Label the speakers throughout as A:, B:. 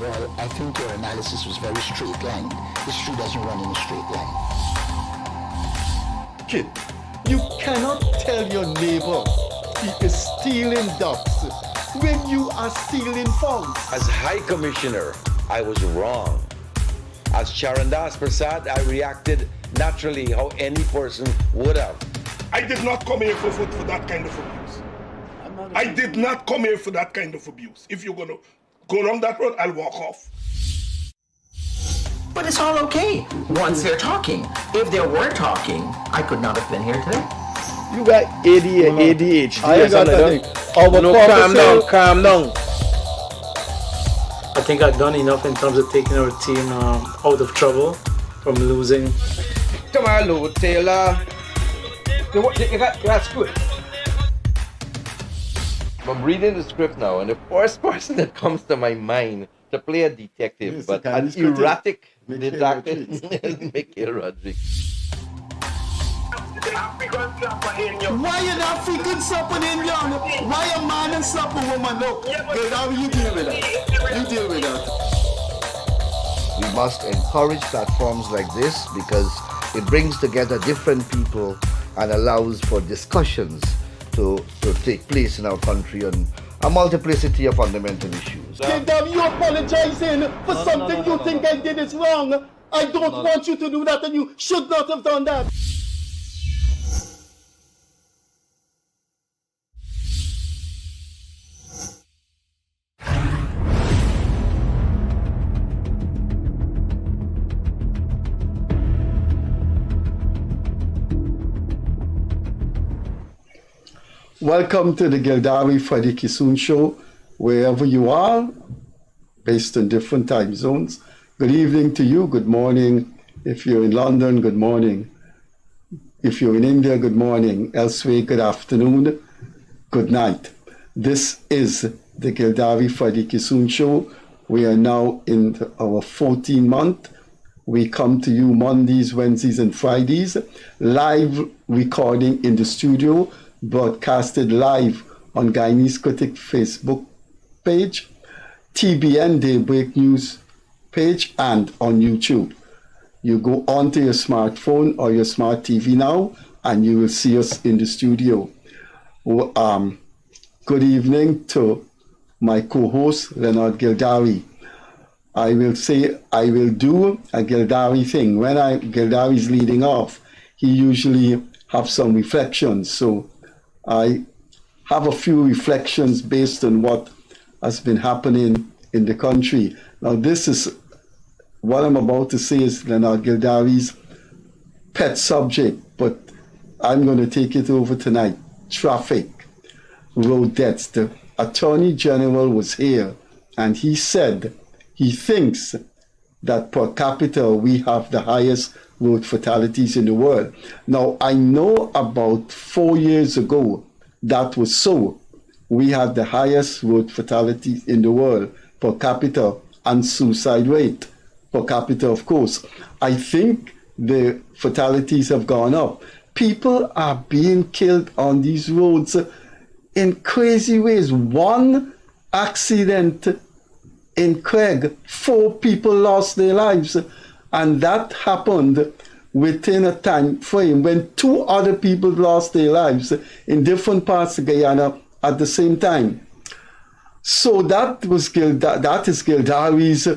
A: of all, I think your analysis was very straight line. History doesn't run in a straight line.
B: Kid, you cannot tell your neighbor he is stealing ducks when you are stealing funds.
C: As High Commissioner, I was wrong. As Charandas Prasad, I reacted naturally how any person would have.
D: I did not come here for that kind of abuse. I did not come here for that kind of abuse. If you're going to go down that road, I'll walk off.
E: But it's all okay once they're talking. If they were talking, I could not have been here today.
F: You got ADHD.
B: I got that.
F: Calm down.
G: I think I've done enough in terms of taking our team out of trouble from losing.
F: Come on, Lou Taylor. That's good. I'm reading the script now, and the first person that comes to my mind to play a detective,
B: Yes,
F: but
B: the
F: an
B: Guyanese critic.
F: erratic
B: Mikhail
F: detective is Mikhail Rodriguez.
B: Why an African slapping Indian? Why a man and slap a woman? Look, how you deal with that? You deal with that.
H: We must encourage platforms like this because it brings together different people and allows for discussions to take place in our country on a multiplicity of fundamental issues.
B: Gildarie, you apologizing for something you think I did is wrong. I don't want you to do that, and you should not have done that. Welcome to the Gildarie Freddie Kissoon show, wherever you are, based on different time zones. Good evening to you, good morning. If you're in London, good morning. If you're in India, good morning. Elsewhere, good afternoon, good night. This is the Gildarie Freddie Kissoon show. We are now in our 14th month. We come to you Mondays, Wednesdays, and Fridays, live recording in the studio, broadcasted live on Guyanese Critic Facebook page, TBN Daybreak News page, and on YouTube. You go onto your smartphone or your smart TV now, and you will see us in the studio. Good evening to my co-host, Leonard Gildarie. I will do a Gildarie thing. When Gildarie is leading off, he usually have some reflections. So I have a few reflections based on what has been happening in the country. Now, this is what I'm about to say is Leonard Gildarie's pet subject, but I'm going to take it over tonight. Traffic, road deaths. The Attorney General was here, and he said he thinks that per capita we have the highest road fatalities in the world. Now, I know about 4 years ago that was so. We had the highest road fatalities in the world per capita and suicide rate per capita, of course. I think the fatalities have gone up. People are being killed on these roads in crazy ways. One accident in Craig, 4 people lost their lives, and that happened within a time frame when 2 other people lost their lives in different parts of Guyana at the same time. So that is Gildarie's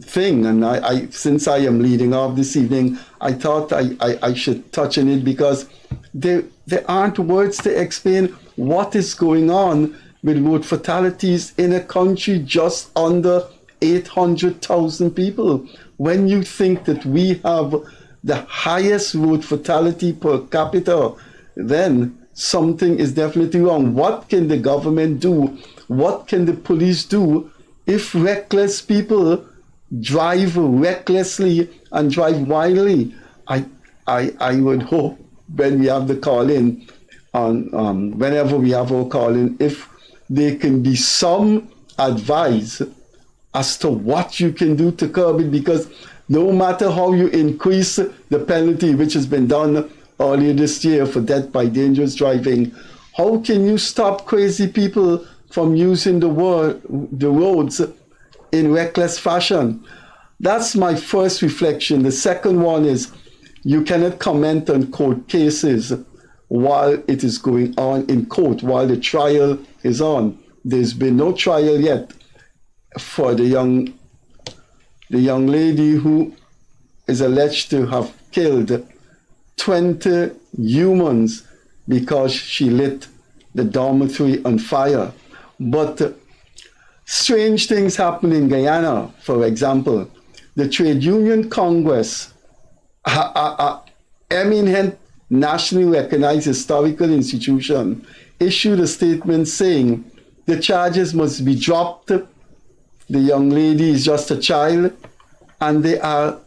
B: thing, and I since I am leading off this evening, I thought I should touch on it because there aren't words to explain what is going on with road fatalities in a country just under 800,000 people. When you think that we have the highest road fatality per capita, then something is definitely wrong. What can the government do? What can the police do if reckless people drive recklessly and drive wildly? I would hope when we have the call-in, whenever we have our call-in, if there can be some advice as to what you can do to curb it, because no matter how you increase the penalty, which has been done earlier this year for death by dangerous driving, how can you stop crazy people from using the roads in reckless fashion. That's my first reflection. The second one is you cannot comment on court cases while it is going on in court, while the trial is on. There's been no trial yet for the young lady who is alleged to have killed 20 humans because she lit the dormitory on fire. But strange things happen in Guyana. For example, the Trade Union Congress, eminent nationally recognized historical institution, issued a statement saying the charges must be dropped. The young lady is just a child, and there are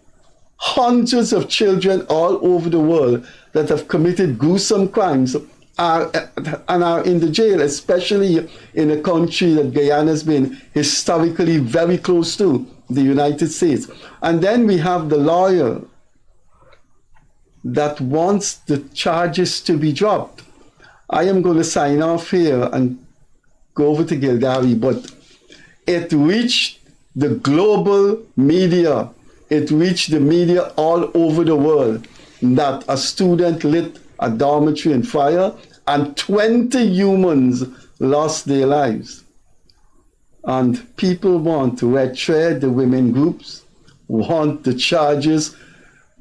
B: hundreds of children all over the world that have committed gruesome crimes and are in the jail, especially in a country that Guyana has been historically very close to, the United States. And then we have the lawyer that wants the charges to be dropped. I am going to sign off here and go over to Gildarie, but it reached the global media. It reached the media all over the world that a student lit a dormitory on fire and 20 humans lost their lives. And people want to retread the women groups, want the charges.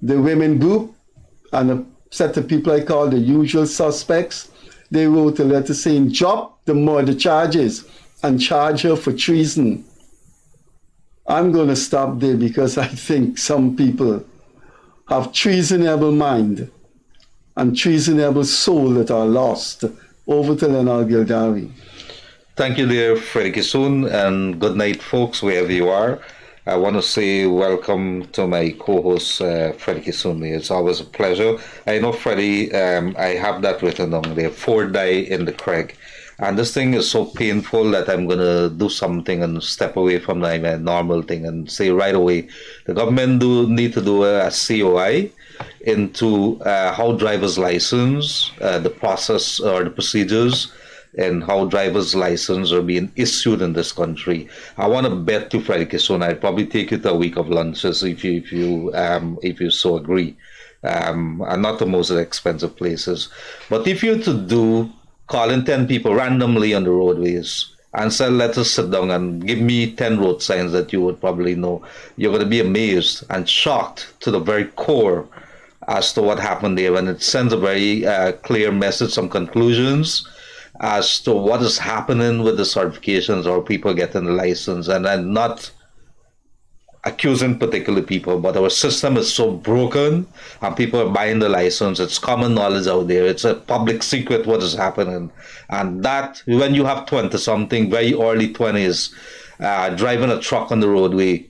B: The women group and a set of people I call the usual suspects, they wrote a letter saying drop the murder charges and charge her for treason. I'm going to stop there because I think some people have treasonable mind and treasonable soul that are lost. Over to Leonard Gildarie.
I: Thank you, dear Freddie Kissoon, and good night, folks, wherever you are. I want to say welcome to my co-host, Freddie Kissoon. It's always a pleasure. I know, Freddie, I have that written down there, 4 die in the Craig. And this thing is so painful that I'm going to do something and step away from my normal thing and say right away, the government need to do a COI into how driver's license, the process or the procedures, and how driver's license are being issued in this country. I want to bet to Freddie Kissoon, I'd probably take you to a week of lunches if you so agree. And not the most expensive places. But if you're to do calling 10 people randomly on the roadways and say, let us sit down and give me 10 road signs that you would probably know, you're going to be amazed and shocked to the very core as to what happened there. And it sends a very clear message, some conclusions as to what is happening with the certifications or people getting the license. And I'm not accusing particular people, but our system is so broken and people are buying the license. It's common knowledge out there. It's a public secret what is happening. And that, when you have 20-something, very early 20s, driving a truck on the roadway,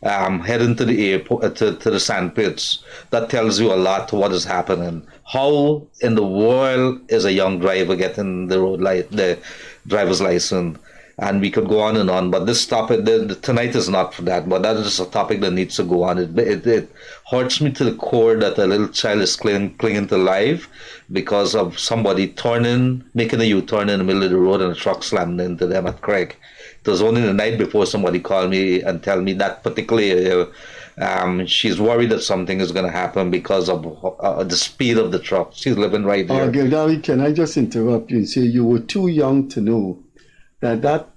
I: heading to the airport, to the sandpits, that tells you a lot to what is happening. How in the world is a young driver getting the driver's license? And we could go on and on, but this topic tonight is not for that. But that is a topic that needs to go on. It hurts me to the core that a little child is clinging to life because of somebody making a U-turn in the middle of the road and a truck slammed into them at Craig. It was only the night before somebody called me and tell me that particularly she's worried that something is going to happen because of the speed of the truck. She's living right there.
B: Gildarie, can I just interrupt you and say you were too young to know that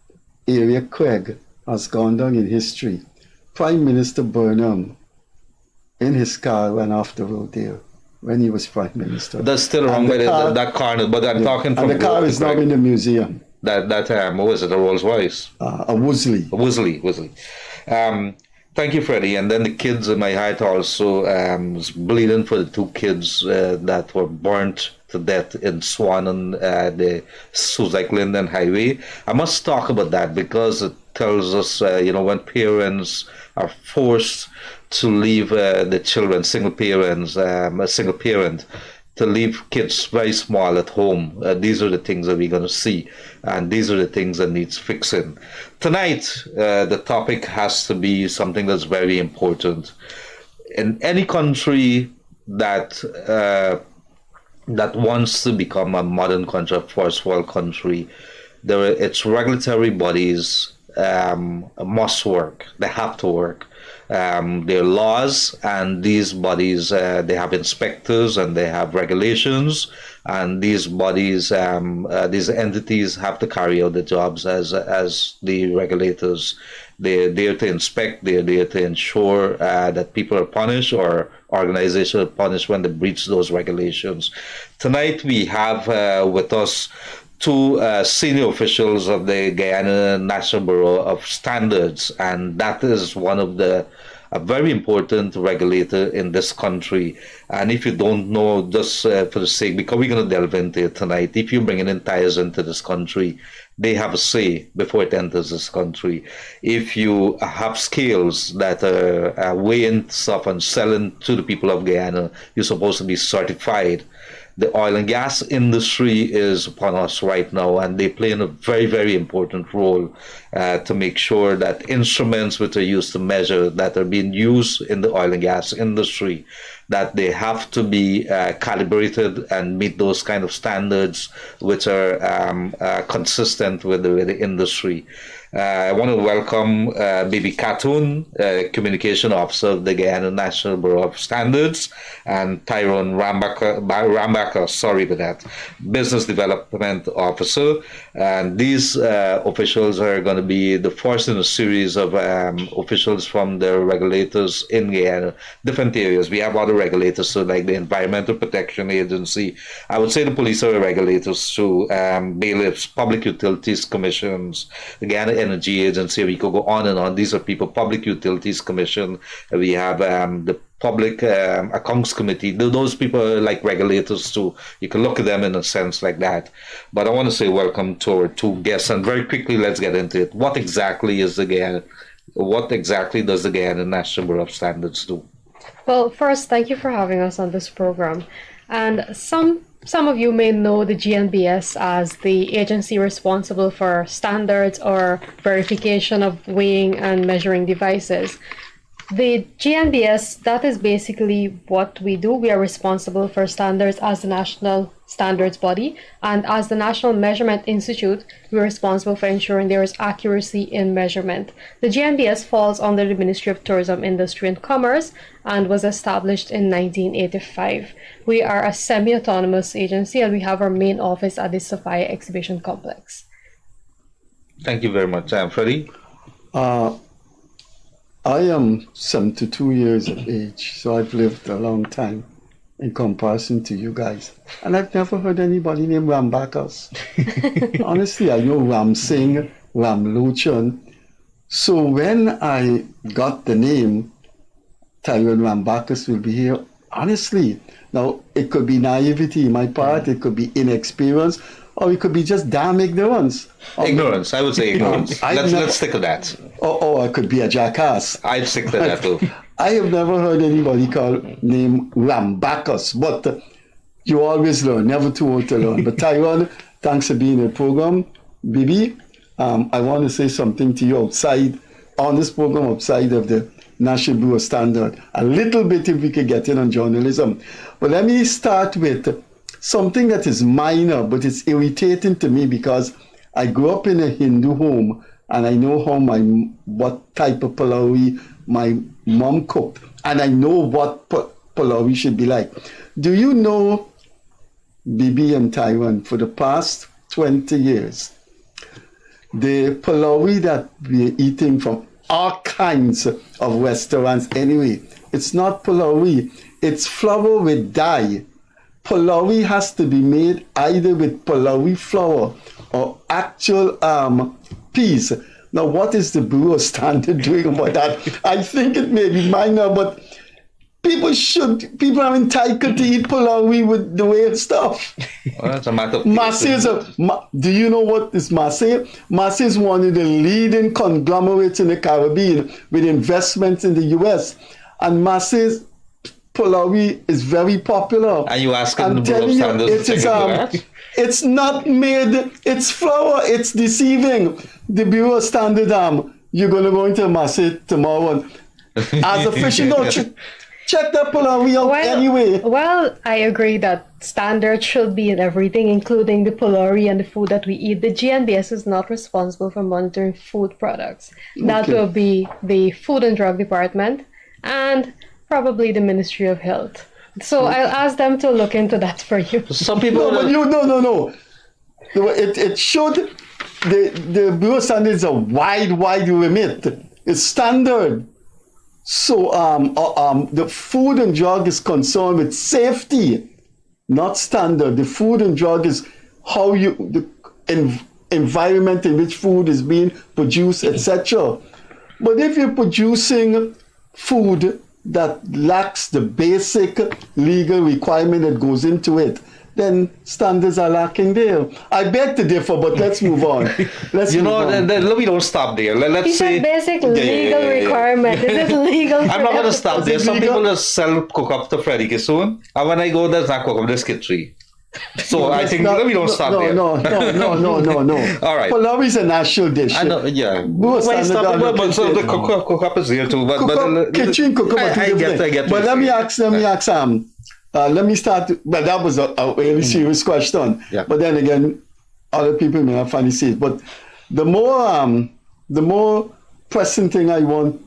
B: area, Craig, has gone down in history. Prime Minister Burnham, in his car, went off the road there when he was Prime Minister.
I: That's still wrong with that car, but I'm talking from...
B: And the car is now in the museum.
I: What was it, a Rolls Royce?
B: A Woolsey.
I: Thank you, Freddie. And then the kids in my heart also was bleeding for the 2 kids that were burnt to death in Swan on the Suzac Linden Highway. I must talk about that because it tells us, when parents are forced to leave the children, single parent, to leave kids very small at home. These are the things that we're going to see, and these are the things that needs fixing. Tonight, the topic has to be something that's very important. In any country that wants to become a modern country, a first world country, its regulatory bodies must work. They have to work. There are laws, and these bodies, they have inspectors and they have regulations, and these bodies, these entities have to carry out the jobs as the regulators. They're there to inspect, they're there to ensure that people are punished or organizations are punished when they breach those regulations. Tonight we have with us two senior officials of the Guyana National Bureau of Standards, and that is one of a very important regulator in this country. And if you don't know, just for the sake, because we're going to delve into it tonight, if you're bringing in tires into this country, they have a say before it enters this country. If you have scales that are weighing stuff and selling to the people of Guyana, you're supposed to be certified. The oil and gas industry is upon us right now, and they play a very, very important role to make sure that instruments which are used to measure, that are being used in the oil and gas industry, that they have to be calibrated and meet those kind of standards which are consistent with the industry. I want to welcome Bibi Khatoon, Communication Officer of the Guyana National Bureau of Standards, and Tyrone Rambacchus, sorry for that, Business Development Officer. And these officials are going to be the first in a series of officials from the regulators in Guyana, different areas. We have other regulators, so like the Environmental Protection Agency. I would say the police are regulators through bailiffs, public utilities commissions, the Guyana Energy Agency. We could go on and on. These are people, Public Utilities Commission. We have the Public Accounts Committee. Those people are like regulators too. You can look at them in a sense like that. But I want to say welcome to our two guests, and very quickly let's get into it. What exactly does the Guyana National Bureau of Standards do?
J: Well, first, thank you for having us on this program. And some of you may know the GNBS as the agency responsible for standards or verification of weighing and measuring devices. The GNBS, that is basically what we do. We are responsible for standards as the national standards body, and as the National Measurement Institute, we're responsible for ensuring there is accuracy in measurement. The GNBS falls under the Ministry of Tourism, Industry and Commerce and was established in 1985. We are a semi-autonomous agency, and we have our main office at the Sophia Exhibition Complex.
I: Thank you very much. Freddie?
B: I am 72 years of age, so I've lived a long time in comparison to you guys. And I've never heard anybody named Rambacchus. Honestly, I know Ram Singh, Ram Lochan. So when I got the name, Tyrone Rambacchus will be here, honestly, now it could be naivety on my part, it could be inexperience, or it could be just damn ignorance.
I: Ignorance, I would say ignorance. Let's stick to that.
B: Or I could be a jackass.
I: I'd stick to that too.
B: I have never heard anybody named Rambacchus, but you always learn, never too old to learn. But Tyrone, thanks for being in the program. Bibi, I want to say something to you on this program, outside of the National Bureau of Standards. A little bit if we could get in on journalism. But let me start with something that is minor, but it's irritating to me because I grew up in a Hindu home, and I know what type of palawi my mom cooked, and I know what palawi should be like. Do you know, Bibi and Tyrone, for the past 20 years, the palawi that we're eating from all kinds of restaurants anyway, it's not palawi, it's flour with dye. Palawi has to be made either with palawi flour or actual peas. Now, what is the Bureau Standard doing about that? I think it may be minor, but people are entitled to eat palawi with the way it's stuff.
I: Well, that's a matter of
B: do you know what is Massey? Massey is one of the leading conglomerates in the Caribbean with investments in the US. And Massey's palawi is very popular.
I: And you asking the Bureau of Standards to take that?
B: It's not made, it's flour, it's deceiving. The Bureau of Standards, you're going to go into Massey tomorrow. And as a fishing Check that Polari out anyway.
J: Well, I agree that standards should be in everything, including the Polari and the food that we eat. The GNBS is not responsible for monitoring food products. That will be the Food and Drug Department and probably the Ministry of Health. So I'll ask them to look into that for you.
F: Some people...
B: No. It should... The Bureau of Standards is a wide remit. It's standard. So the Food and Drug is concerned with safety, not standard. The Food and Drug is how the environment in which food is being produced, etc. But if you're producing food that lacks the basic legal requirement that goes into it, then standards are lacking there. I beg to differ, but let's move on. Let
I: me don't stop there. Let's say
J: basic legal requirement. Is it legal?
I: I'm not going to stop there. Some people just sell cook-up to Freddie Kissoon, and when I go, there's not cook-up, there's kitchery. So I think we don't stop there.
B: No.
I: All right.
B: Polari is a national dish.
I: I know, yeah.
B: But
I: the cook-up is there too.
B: Kitchen cook-up
I: I get.
B: But let me ask let me start. Well, that was a really serious question.
I: Yeah.
B: But then again, other people may not find it serious. But the more pressing thing I want,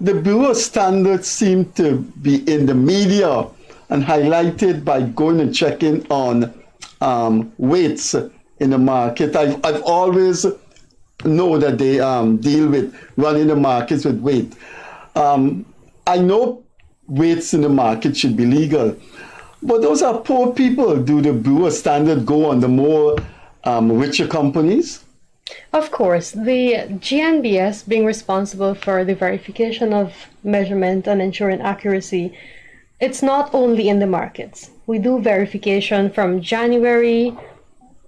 B: the Bureau of Standards seem to be in the media and highlighted by going and checking on weights in the market. I've always know that they deal with running the markets with weight. I know weights in the market should be legal, but those are poor people. Do the Bureau of Standards go on the more richer companies?
J: Of course, the GNBS being responsible for the verification of measurement and ensuring accuracy, it's not only in the markets. We do verification from January,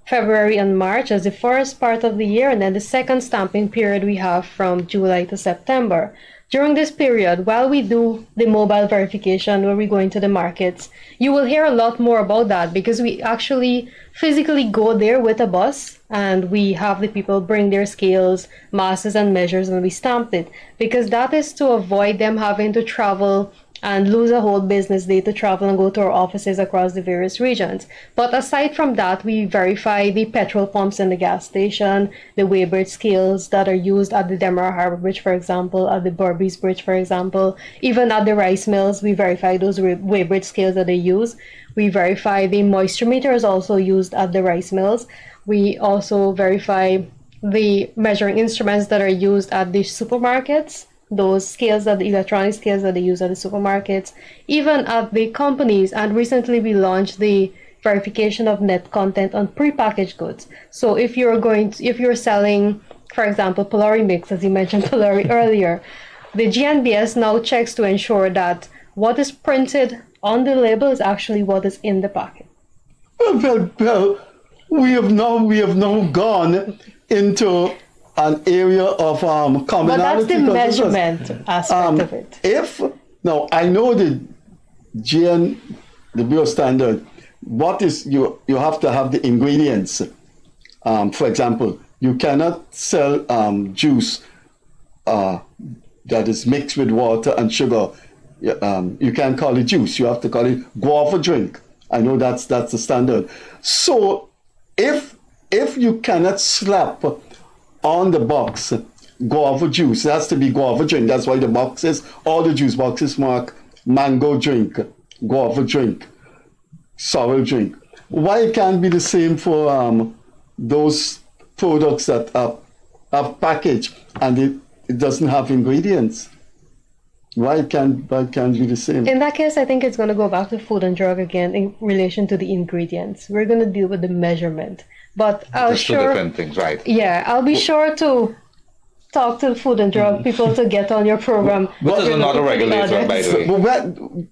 J: February, and March as the first part of the year, and then the second stamping period we have from July to September. During this period, while we do the mobile verification where we go into the markets, you will hear a lot more about that because we actually physically go there with a bus and we have the people bring their scales, masses, and measures, and we stamp it, because that is to avoid them having to travel and lose a whole business day to travel and go to our offices across the various regions. But aside from that, we verify the petrol pumps in the gas station, the weighbridge scales that are used at the Demerara Harbour Bridge, for example, at the Burbys Bridge, for example. Even at the rice mills, we verify those weighbridge scales that they use. We verify the moisture meter is also used at the rice mills. We also verify the measuring instruments that are used at the supermarkets, those scales, the electronic scales that they use at the supermarkets, even at the companies. And recently we launched the verification of net content on prepackaged goods. So if you're selling, for example, Polari mix, as you mentioned Polari earlier, the GNBS now checks to ensure that what is printed on the label is actually what is in the packet.
B: Well, we have now gone into an area of commonality.
J: But that's the measurement aspect of it. Now I know the Bureau of Standard, what is you have to have the ingredients. For example, you cannot sell juice that is mixed with water and sugar. You can't call it juice. You have to call it guava drink. I know that's the standard. So if you cannot slap on the box guava juice, it has to be guava drink. That's why the boxes, all the juice boxes mark mango drink, guava drink, sorrel drink. Why it can't be the same for those products that are packaged and it doesn't have ingredients? Why it can't be the same? In that case, I think it's going to go back to Food and Drug again in relation to the ingredients. We're going to deal with the measurement. But
I: That's two different things, right?
J: Yeah, I'll be sure to talk to Food and Drug people to get on your program.
I: But there's another regulator, by the way.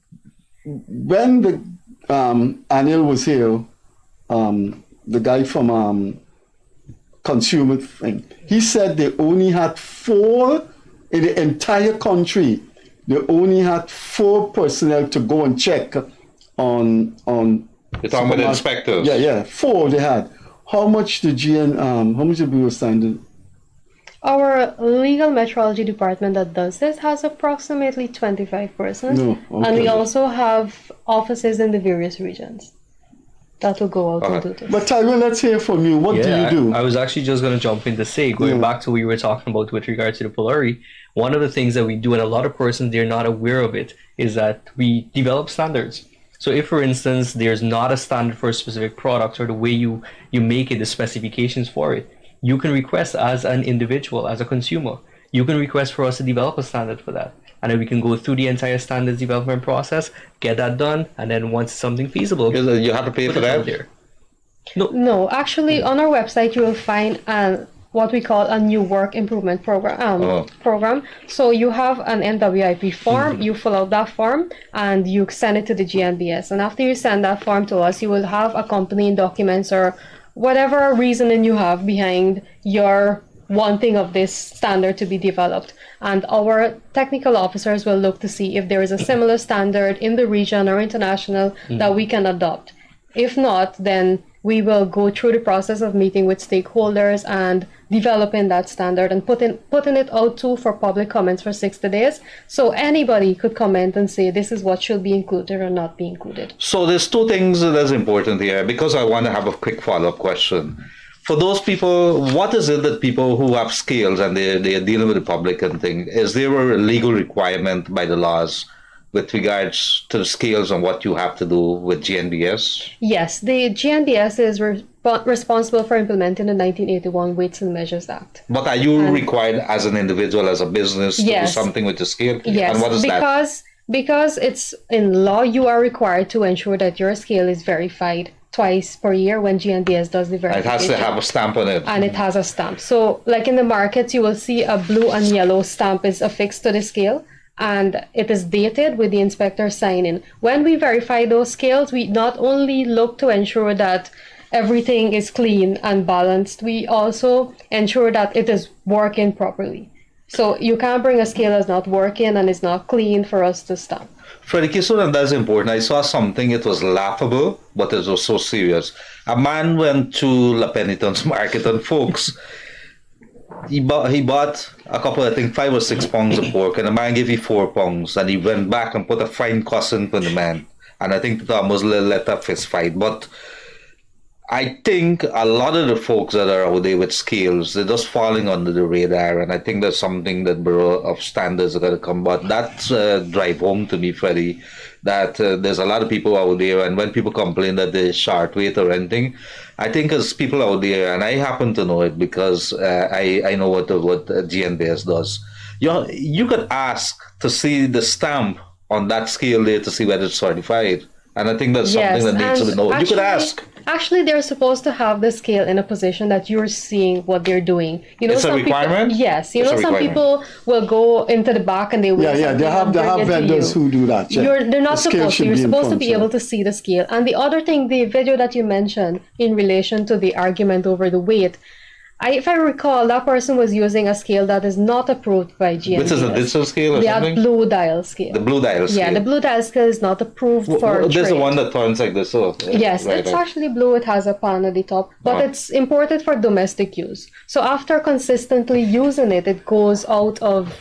B: When the Anil was here, the guy from Consumer thing, he said they only had 4 in the entire country. They only had 4 personnel to go and check on.
I: You're talking about inspectors.
B: Yeah, 4 they had. How much the Bureau of Standard?
J: Our legal metrology department that does this has approximately 25 persons.
B: No, okay.
J: And we also have offices in the various regions that will go out and do this.
B: But Tyrone, let's hear from you. What do you do?
K: I was actually just going to jump in to say, going back to what we were talking about with regards to the Polari, one of the things that we do, and a lot of persons, they're not aware of it, is that we develop standards. So if, for instance, there's not a standard for a specific product or the way you make it, the specifications for it, you can request as an individual, as a consumer, you can request for us to develop a standard for that. And then we can go through the entire standards development process, get that done, and then once something feasible,
I: You have to pay for that?
K: there.
J: No, actually, on our website, you will find what we call a new work improvement program. So you have an NWIP form, you fill out that form, and you send it to the GNBS. And after you send that form to us, you will have accompanying documents or whatever reasoning you have behind your wanting of this standard to be developed. And our technical officers will look to see if there is a similar standard in the region or international that we can adopt. If not, then we will go through the process of meeting with stakeholders and developing that standard and putting it out too for public comments for 60 days. So anybody could comment and say this is what should be included or not be included.
I: So there's two things that's important here, because I want to have a quick follow-up question. For those people, what is it that people who have scales and they're dealing with the public and thing, is there a legal requirement by the laws with regards to the scales and what you have to do with GNBS?
J: Yes, the GNBS is responsible for implementing the 1981 Weights and Measures Act.
I: But are you required as an individual, as a business, to do something with the scale?
J: Yes,
I: and what is that?
J: Because it's in law, you are required to ensure that your scale is verified twice per year when GNBS does the verification.
I: It has to have a stamp on it.
J: And it has a stamp. So like in the markets, you will see a blue and yellow stamp is affixed to the scale, and it is dated with the inspector signing. When we verify those scales, we not only look to ensure that everything is clean and balanced, we also ensure that it is working properly. So you can't bring a scale that's not working and is not clean for us to stamp.
I: Freddie Kissoon, and that's important. I saw something, it was laughable, but it was so serious. A man went to La Penitence Market, and folks, he bought a couple, I think 5 or 6 pounds of pork, and the man gave you 4 pounds, and he went back and put a fine cousin for the man. And I think that was let up his fight. But I think a lot of the folks that are out there with scales, they're just falling under the radar, and I think that's something that Bureau of Standards are going to come. But that's drive home to me, Freddie, that there's a lot of people out there, and when people complain that they're short weight or anything, I think as people out there, and I happen to know it because I know what GNBS does. You could ask to see the stamp on that scale there to see whether it's certified. And I think that's something that needs to be known. You could ask.
J: Actually, they're supposed to have the scale in a position that you're seeing what they're doing. You know,
I: it's a requirement?
J: Yes. You know, some people will go into the back and they will.
B: Yeah, they have vendors who do that. Yeah.
J: They're not supposed to. You're supposed to be able to see the scale. And the other thing, the video that you mentioned in relation to the argument over the weight, if I recall, that person was using a scale that is not approved by GNBS.
I: Which is a digital scale or something?
J: The blue dial scale.
I: The blue dial scale.
J: Yeah, the blue dial scale is not approved for
I: There's the one that turns like this. So,
J: yes, it's actually blue. It has a pan at the top, but it's imported for domestic use. So after consistently using it, it goes out of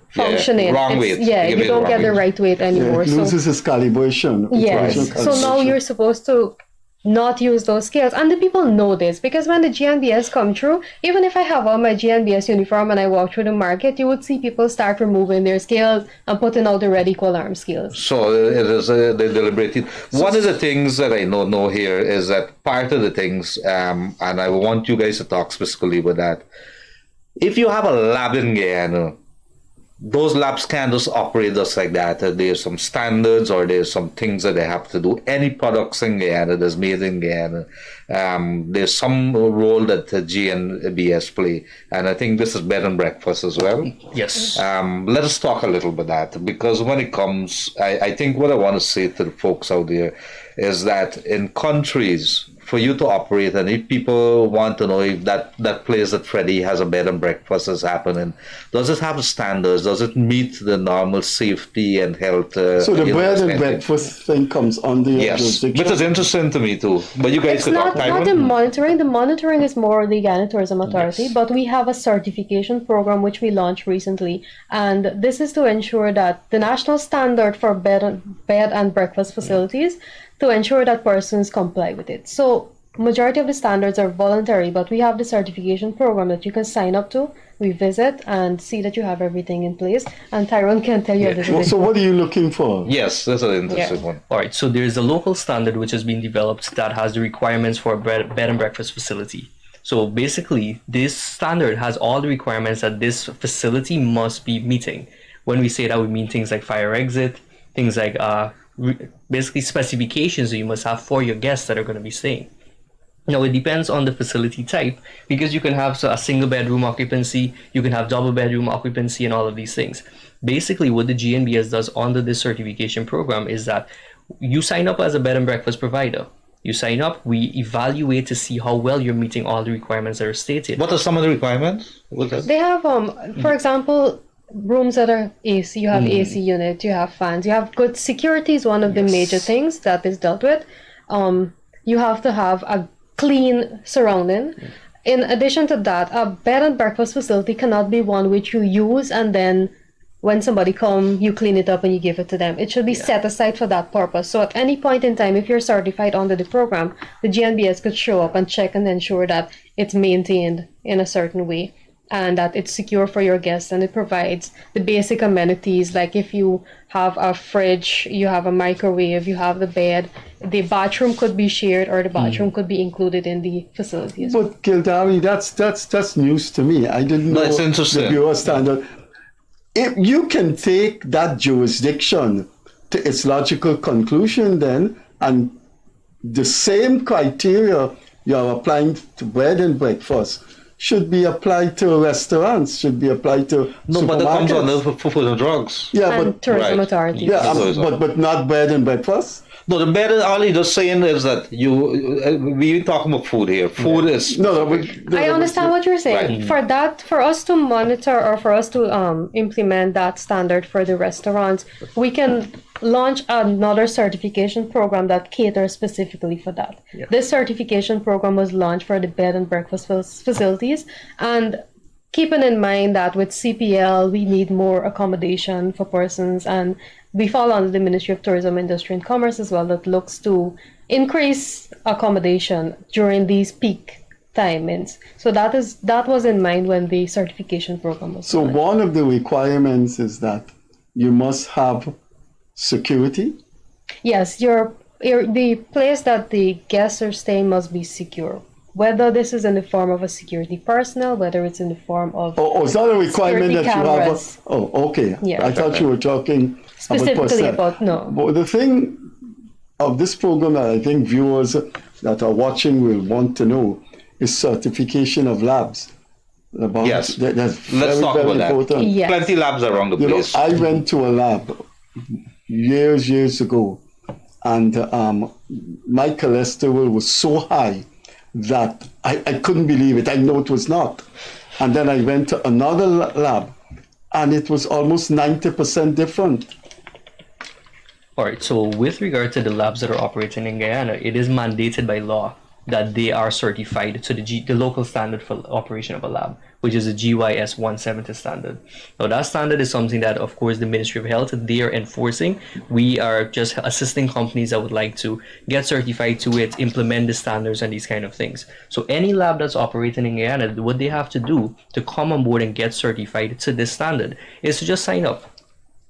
J: functioning.
I: Wrong weight.
J: Yeah, you don't get the right weight anymore.
B: It loses its calibration.
J: Yes. So now you're supposed to not use those scales, and the people know this because when the GNBS come through, even if I have on my GNBS uniform and I walk through the market, you would see people start removing their scales and putting out the red equal arm scales.
I: So it is they deliberated. One of the things that I know here is that part of the things, and I want you guys to talk specifically with that. If you have a lab in Guyana, those labs can't just operate just like that. There's some standards or there's some things that they have to do. Any products in Guyana that's made in Guyana, there's some role that the GNBS play. And I think this is bed and breakfast as well.
K: Yes.
I: Let us talk a little bit that, because when it comes, I think what I want to say to the folks out there, is that in countries, for you to operate, and if people want to know if that place that Freddie has a bed and breakfast is happening, does it have standards? Does it meet the normal safety and health?
B: So the bed and breakfast thing comes under your jurisdiction?
I: Which is interesting to me too. But you guys
J: It's
I: could
J: not
I: talk
J: the monitoring. The monitoring is more the Ghana Tourism Authority, but we have a certification program which we launched recently, and this is to ensure that the national standard for bed and breakfast facilities, to ensure that persons comply with it. So majority of the standards are voluntary, but we have the certification program that you can sign up to. We visit and see that you have everything in place, and Tyrone can tell you a little bit.
B: So what are you looking for?
I: Yes, that's an interesting one.
K: All right, so there's a local standard which has been developed that has the requirements for a bed and breakfast facility. So basically, this standard has all the requirements that this facility must be meeting. When we say that, we mean things like fire exit, things like basically specifications that you must have for your guests that are going to be staying. Now, it depends on the facility type, because you can have a single bedroom occupancy, you can have double bedroom occupancy, and all of these things. Basically, what the GNBS does under this certification program is that you sign up as a bed and breakfast provider. You sign up, we evaluate to see how well you're meeting all the requirements that are stated.
I: What are some of the requirements?
J: They have, for example, rooms that are AC. You have AC unit, you have fans, you have good security is one of the major things that is dealt with. You have to have a clean surrounding. In addition to that, a bed and breakfast facility cannot be one which you use and then when somebody come, you clean it up and you give it to them. It should be set aside for that purpose. So at any point in time, if you're certified under the program, the GNBS could show up and check and ensure that it's maintained in a certain way and that it's secure for your guests, and it provides the basic amenities, like if you have a fridge, you have a microwave, you have the bed, the bathroom could be shared or the bathroom could be included in the facility as well.
B: But Gildarie, that's news to me. I didn't know
I: it's interesting.
B: The Bureau standard. If you can take that jurisdiction to its logical conclusion then, and the same criteria you're applying to bed and breakfast should be applied to restaurants, should be applied to
I: No,
B: supermarkets.
I: but that comes under food and drugs.
B: Yeah,
J: And
B: but
J: tourism authority.
B: yeah, but not bed and breakfast.
I: No, the better, all you're just saying is that we're talking about food here. Food is...
J: I understand what you're saying.
I: Right.
J: For us to monitor or for us to implement that standard for the restaurants, we can launch another certification program that caters specifically for that.
K: Yeah.
J: This certification program was launched for the bed and breakfast facilities, and keeping in mind that with CPL, we need more accommodation for persons, and we fall under the Ministry of Tourism, Industry and Commerce as well, that looks to increase accommodation during these peak timings. So that was in mind when the certification program was
B: So
J: launched.
B: one of the requirements is that you must have security.
J: Yes, the place that the guests are staying must be secure. Whether this is in the form of a security personnel, whether it's in the form of
B: Is that a requirement that
J: cameras.
B: you have? Okay.
J: Yeah.
B: I thought you were talking
J: Specifically
B: about
J: about, no.
B: But the thing of this program that I think viewers that are watching will want to know is certification of labs.
I: Yes.
B: That's
I: Let's talk about that.
B: important.
J: Yes.
I: Plenty labs around the place.
B: I went to a lab years ago, and my cholesterol was so high that I couldn't believe it. I know it was not. And then I went to another lab, and it was almost 90% different.
K: All right, so with regard to the labs that are operating in Guyana, it is mandated by law that they are certified to the local standard for operation of a lab, which is the GYS 170 standard. Now that standard is something that, of course, the Ministry of Health, they are enforcing. We are just assisting companies that would like to get certified to it, implement the standards and these kind of things. So any lab that's operating in Guyana, what they have to do to come on board and get certified to this standard is to just sign up.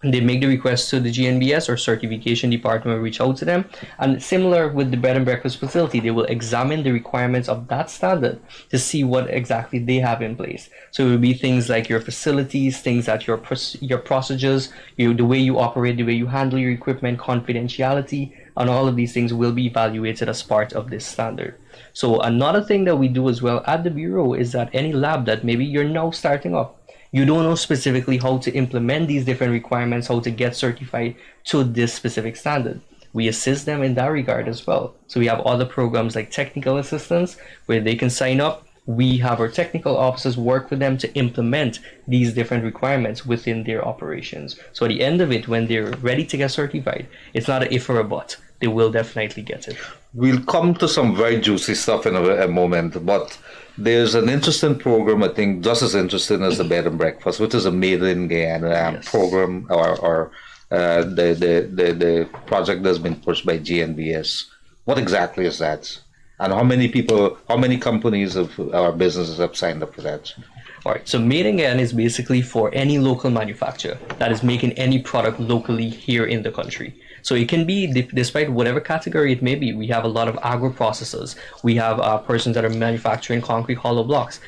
K: They make the request to the GNBS or certification department will reach out to them. And similar with the bed and breakfast facility, they will examine the requirements of that standard to see what exactly they have in place. So it will be things like your facilities, things that your procedures, the way you operate, the way you handle your equipment, confidentiality, and all of these things will be evaluated as part of this standard. So another thing that we do as well at the Bureau is that any lab that maybe you're now starting up, you don't know specifically how to implement these different requirements, how to get certified to this specific standard. we assist them in that regard as well. So we have other programs like technical assistance where they can sign up. We have our technical officers work with them to implement these different requirements within their operations. So at the end of it, when they're ready to get certified, it's not an if or a but. They will definitely get it.
I: We'll come to some very juicy stuff in a moment, but there's an interesting program, I think, just as interesting as the bed and breakfast, which is a Made in Guyana program, or the project that's been pushed by GNBS. What exactly is that? And how many people, how many companies of our businesses have signed up for that?
K: All right, so Made in Guyana is basically for any local manufacturer that is making any product locally here in the country. So it can be, despite whatever category it may be, we have a lot of agro-processors. We have persons that are manufacturing concrete hollow blocks.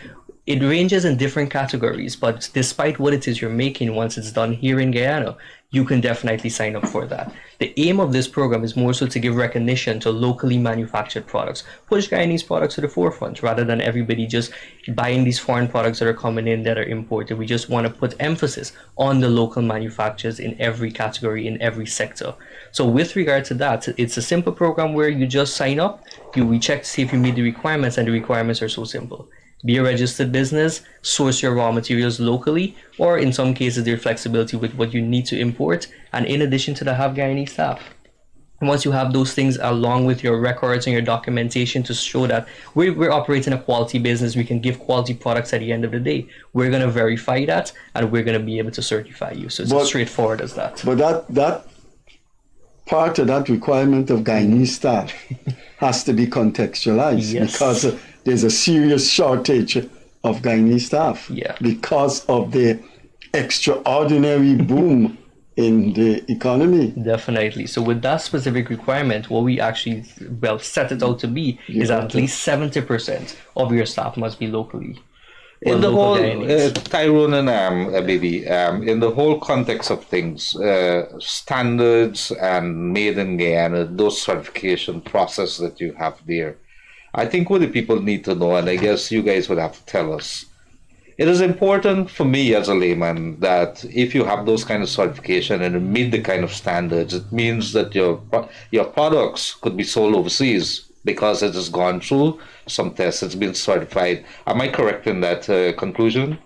K: It ranges in different categories, but despite what it is you're making, once it's done here in Guyana, you can definitely sign up for that. The aim of this program is more so to give recognition to locally manufactured products, push Guyanese products to the forefront rather than everybody just buying these foreign products that are coming in that are imported. We just want to put emphasis on the local manufacturers in every category, in every sector. So with regard to that, it's a simple program where you just sign up, we check to see if you meet the requirements, and the requirements are so simple. Be a registered business, source your raw materials locally, or in some cases there's flexibility with what you need to import, and in addition to that, have Guyanese staff. And once you have those things along with your records and your documentation to show that we're operating a quality business, we can give quality products at the end of the day, we're going to verify that and we're going to be able to certify you. So it's as straightforward as that.
B: But that part of that requirement of Guyanese staff has to be contextualized, because there's a serious shortage of Guyanese staff because of the extraordinary boom in the economy.
K: Definitely. So with that specific requirement, what we actually set it out to be is at least 70% of your staff must be locally.
I: In the whole, Tyrone and Bibi, in the whole context of things, standards and Made in Guyana, those certification process that you have there, I think what the people need to know, and I guess you guys would have to tell us, it is important for me as a layman that if you have those kind of certification and you meet the kind of standards, it means that your products could be sold overseas because it has gone through some tests, it's been certified. Am I correct in that conclusion?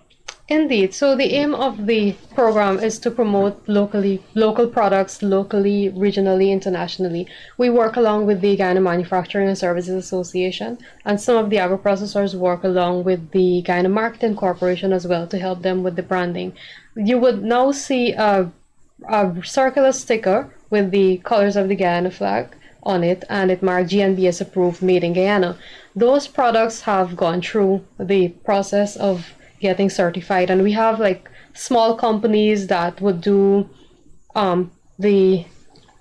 J: Indeed. So the aim of the program is to promote local products, locally, regionally, internationally. We work along with the Guyana Manufacturing and Services Association, and some of the agro-processors work along with the Guyana Marketing Corporation as well to help them with the branding. You would now see a circular sticker with the colors of the Guyana flag on it, and it marked GNBS approved Made in Guyana. Those products have gone through the process of getting certified, and we have like small companies that would do the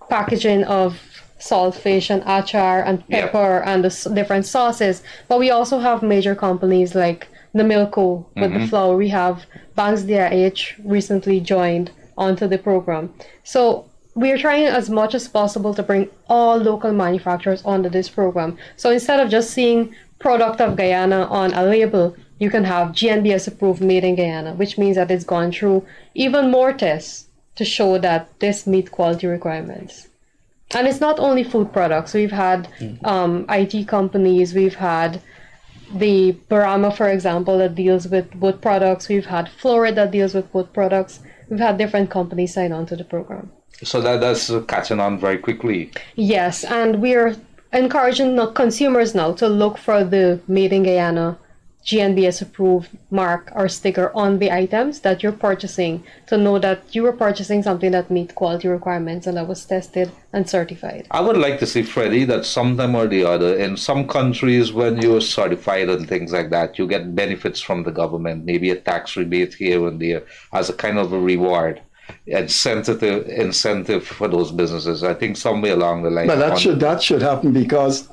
J: packaging of saltfish and achar and pepper and the different sauces, but we also have major companies like the Milko with the flour. We have Banks DRH recently joined onto the program. So we are trying as much as possible to bring all local manufacturers onto this program. So instead of just seeing product of Guyana on a label, you can have GNBS approved Made in Guyana, which means that it's gone through even more tests to show that this meets quality requirements. And it's not only food products. We've had IT companies, we've had the Barama, for example, that deals with wood products. We've had Florid that deals with wood products. We've had different companies sign on to the program.
I: So that's catching on very quickly.
J: Yes, and we're encouraging consumers now to look for the Made in Guyana GNBS approved mark or sticker on the items that you're purchasing, to know that you were purchasing something that meets quality requirements and that was tested and certified.
I: I would like to see, Freddie, that sometime or the other, in some countries when you're certified and things like that, you get benefits from the government, maybe a tax rebate here and there as a kind of a reward. Incentive for those businesses. I think somewhere along the line.
B: But that should happen, because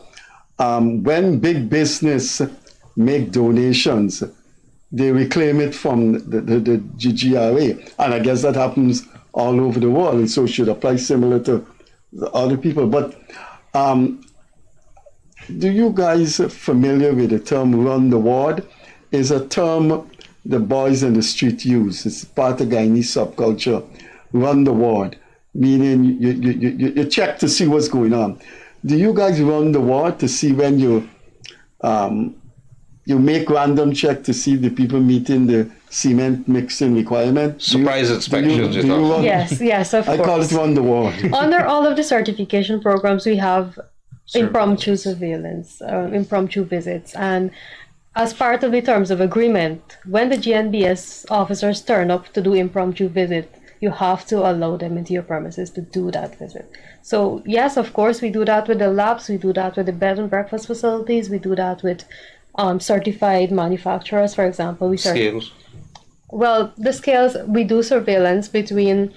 B: when big business make donations, they reclaim it from the GGRA, and I guess that happens all over the world, and so should apply similar to the other people. But do you guys familiar with the term "run the ward"? Is a term the boys in the street use. It's part of Guyanese subculture. Run the ward. meaning you check to see what's going on. Do you guys run the ward to see when you make random check to see the people meeting the cement mixing requirement?
I: Surprise inspections, you know.
J: Yes, of course.
B: I call it run the ward.
J: Under all of the certification programs, we have impromptu surveillance, impromptu visits, and as part of the terms of agreement, when the GNBS officers turn up to do impromptu visit, you have to allow them into your premises to do that visit. So yes, of course, we do that with the labs, we do that with the bed and breakfast facilities, we do that with certified manufacturers, for example.
I: Scales?
J: Well, the scales, we do surveillance between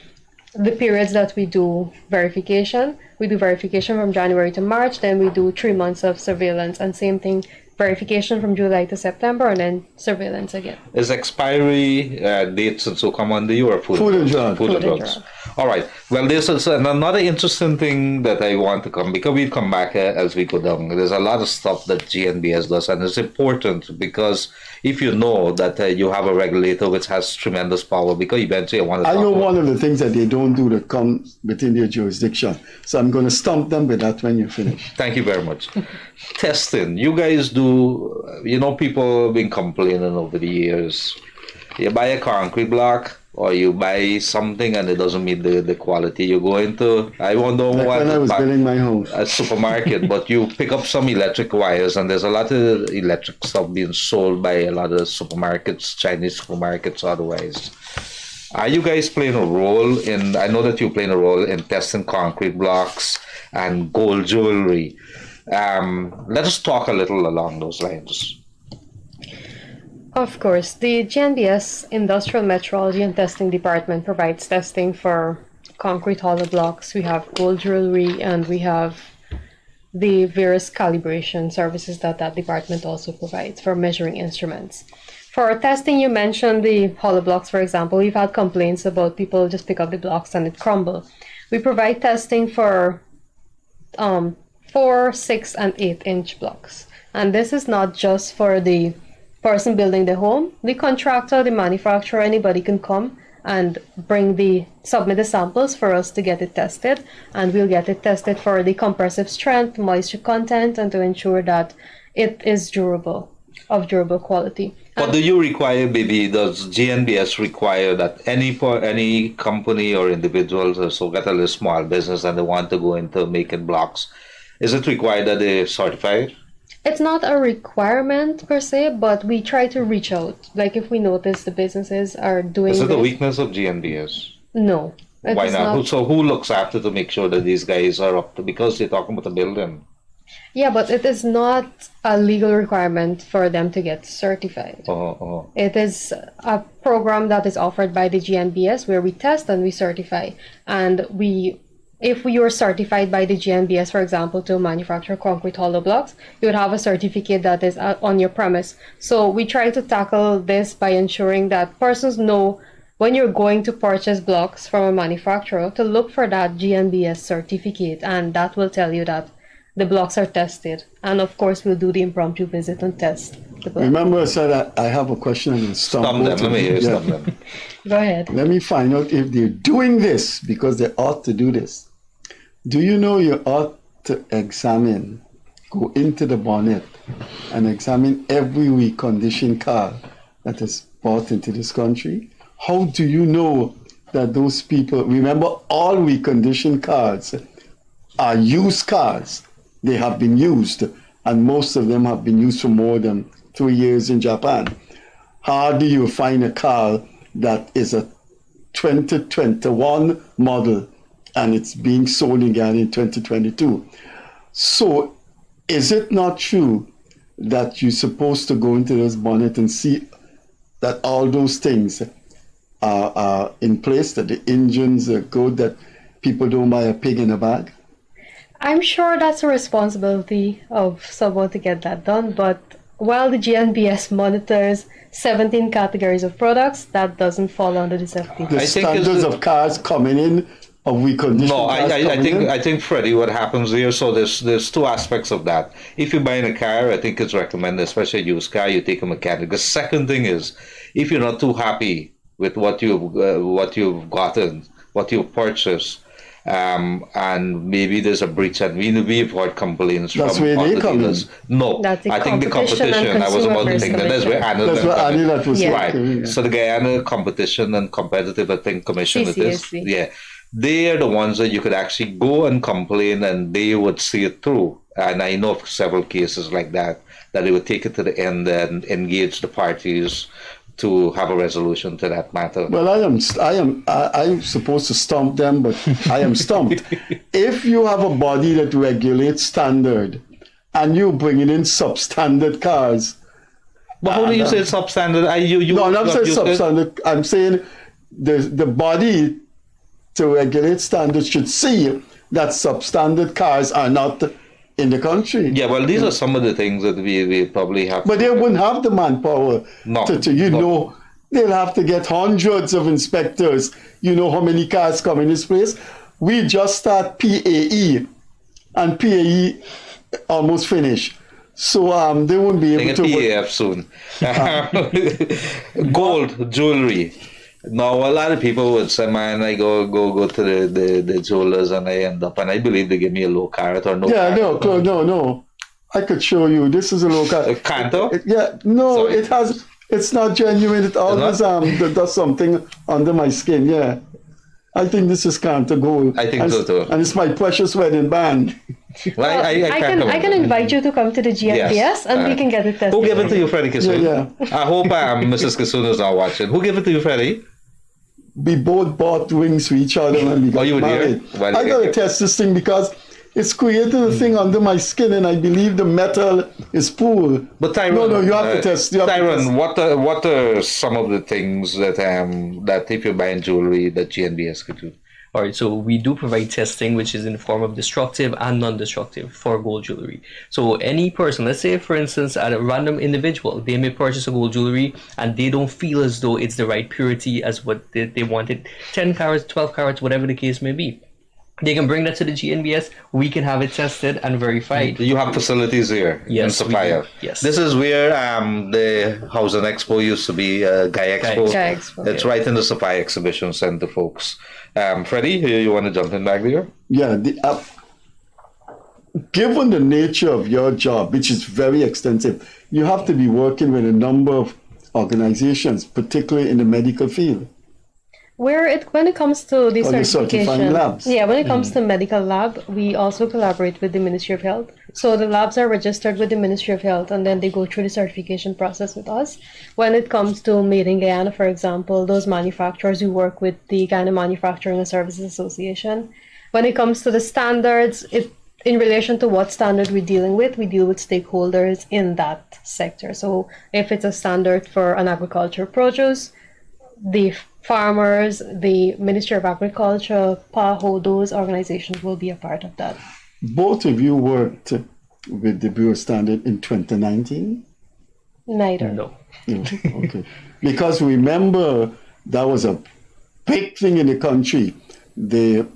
J: the periods that we do verification. We do verification from January to March, then we do 3 months of surveillance, and same thing, verification from July to September, and then surveillance again.
I: Is expiry dates and so come under you, or food and drugs? Food and drugs. All right. Well, there's also another interesting thing that I want to come, because we come back as we go down. There's a lot of stuff that GNBS does, and it's important because if you know that you have a regulator which has tremendous power, because eventually I
B: know one of the things that they don't do that come within their jurisdiction. So I'm going to stump them with that when you finish.
I: Thank you very much. Testing. You guys do, people have been complaining over the years. You buy a concrete block, or you buy something and it doesn't meet the quality. You go into, I don't know
B: like
I: what.
B: When I was building my home.
I: A supermarket, but you pick up some electric wires, and there's a lot of electric stuff being sold by a lot of supermarkets, Chinese supermarkets, otherwise. Are you guys playing a role in, I know that you're playing a role in testing concrete blocks and gold jewelry. Let us talk a little along those lines.
J: Of course, the GNBS Industrial Metrology and Testing Department provides testing for concrete hollow blocks. We have gold jewelry, and we have the various calibration services that department also provides for measuring instruments. For testing, you mentioned the hollow blocks, for example. We've had complaints about people just pick up the blocks and it crumble. We provide testing for 4, 6, and 8-inch blocks. And this is not just for the person building the home. The contractor, the manufacturer, anybody can come and submit the samples for us to get it tested, and we'll get it tested for the compressive strength, moisture content, and to ensure that it is durable, of durable quality.
I: But do you require, Bibi, does GNBS require that any company or individuals, or so get a little small business and they want to go into making blocks, is it required that they're certified?
J: It's not a requirement per se, but we try to reach out. Like if we notice the businesses are doing
I: Is it
J: this.
I: a weakness of GNBS?
J: No.
I: Why not? So who looks after to make sure that these guys are up to, because they're talking about a building?
J: Yeah, but it is not a legal requirement for them to get certified. It is a program that is offered by the GNBS where we test and we certify. And if we were certified by the GNBS, for example, to manufacture concrete hollow blocks, you would have a certificate that is on your premise. So we try to tackle this by ensuring that persons know when you're going to purchase blocks from a manufacturer to look for that GNBS certificate, and that will tell you that the blocks are tested. And of course, we'll do the impromptu visit and test the blocks.
B: Remember, I said I have a question and stump them.
I: Let me hear them.
J: Go ahead.
B: Let me find out if they're doing this because they ought to do this. Do you know you ought to go into the bonnet and examine every reconditioned car that is brought into this country? How do you know that those people, remember, all reconditioned cars are used cars. They have been used, and most of them have been used for more than 3 years in Japan. How do you find a car that is a 2021 model and it's being sold again in 2022? So is it not true that you're supposed to go into this bonnet and see that all those things are in place, that the engines are good, that people don't buy a pig in a bag?
J: I'm sure that's a responsibility of someone to get that done, but while the GNBS monitors 17 categories of products, that doesn't fall under the 17.
B: The standards of cars coming in, of reconditioned cars coming in?
I: I think, Freddie, what happens here, so there's two aspects of that. If you're buying a car, I think it's recommended, especially a used car, you take a mechanic. The second thing is, if you're not too happy with what you've gotten, what you've purchased, and maybe there's a breach, and we've heard complaints
B: That's
I: from
B: where they
I: other
B: come in.
I: dealers. No,
J: That's the
I: I think the
J: Competition and
I: competition, I was about to
J: Consumer
I: think that that's
J: Commission.
I: where
B: That's what I knew that was
J: Yeah.
I: right.
B: yeah.
I: So the Guyana Competition and Competitive, I think, Commission it is.
J: CCSC.
I: Yeah. They are the ones that you could actually go and complain and they would see it through. And I know of several cases like that they would take it to the end and engage the parties to have a resolution to that matter.
B: Well, I'm supposed to stump them, but I am stumped. If you have a body that regulates standard and you bringing in substandard cars,
I: But how do you say substandard?
B: no, I'm not saying substandard. I'm saying the body to regulate standards should see that substandard cars are not in the country.
I: Yeah, well, these are some of the things that we probably have.
B: But they wouldn't have the manpower
I: No,
B: to
I: no.
B: They'll have to get hundreds of inspectors. You know how many cars come in this place? We just start PAE, and PAE almost finished. So they won't be able to
I: PAF soon. Gold jewelry. Now a lot of people would say, "Man, I go to the jewelers and I end up, and I believe they give me a low carat or no."
B: Yeah,
I: carat.
B: no. I could show you. This is a low car.
I: A Canto?
B: Yeah, no,
I: Sorry.
B: it's not genuine. It always does something under my skin. Yeah, I think this is Canto Gold.
I: I think so too.
B: And it's my precious wedding band.
I: Well,
J: I can invite you to come to the GNBS
I: Yes.
J: and we can get it tested.
I: Who gave it to you, Freddie Kissoon?
B: Yeah.
I: I hope Mrs. Kissoon is not watching. Who gave it to you, Freddie?
B: We both bought rings for each other when we got
I: you were
B: married.
I: there? Well,
B: I gotta test this thing because it's created a thing under my skin, and I believe the metal is poor.
I: But Tyrone,
B: no, you have to test.
I: Tyrone, what are some of the things that that if you're buying jewelry that GNBS could do?
K: All right, so we do provide testing, which is in the form of destructive and non-destructive for gold jewelry. So any person, let's say, for instance, at a random individual, they may purchase a gold jewelry and they don't feel as though it's the right purity as what they wanted, 10 carats, 12 carats, whatever the case may be. They can bring that to the GNBS. We can have it tested and verified.
I: You have facilities here in Sophia.
K: Yes.
I: This is where the Housing Expo used to be, Guy Expo.
J: Guy Expo.
I: It's right in the Sophia Exhibition Center, folks. Freddie, you want to jump in back there?
B: Yeah. Given the nature of your job, which is very extensive, you have to be working with a number of organizations, particularly in the medical field.
J: When it comes to the
B: certifying
J: certification,
B: labs.
J: yeah, when it comes to medical lab, we also collaborate with the Ministry of Health. So the labs are registered with the Ministry of Health, and then they go through the certification process with us. When it comes to Made in Guyana, for example, those manufacturers, we work with the Guyana Manufacturing and Services Association. When it comes to the standards, in relation to what standard we're dealing with, we deal with stakeholders in that sector. So if it's a standard for an agricultural produce, the farmers, the Ministry of Agriculture, PAHO, those organizations will be a part of that.
B: Both of you worked with the Bureau Standard in 2019?
J: Neither.
K: No.
B: Okay. Because remember, that was a big thing in the country. The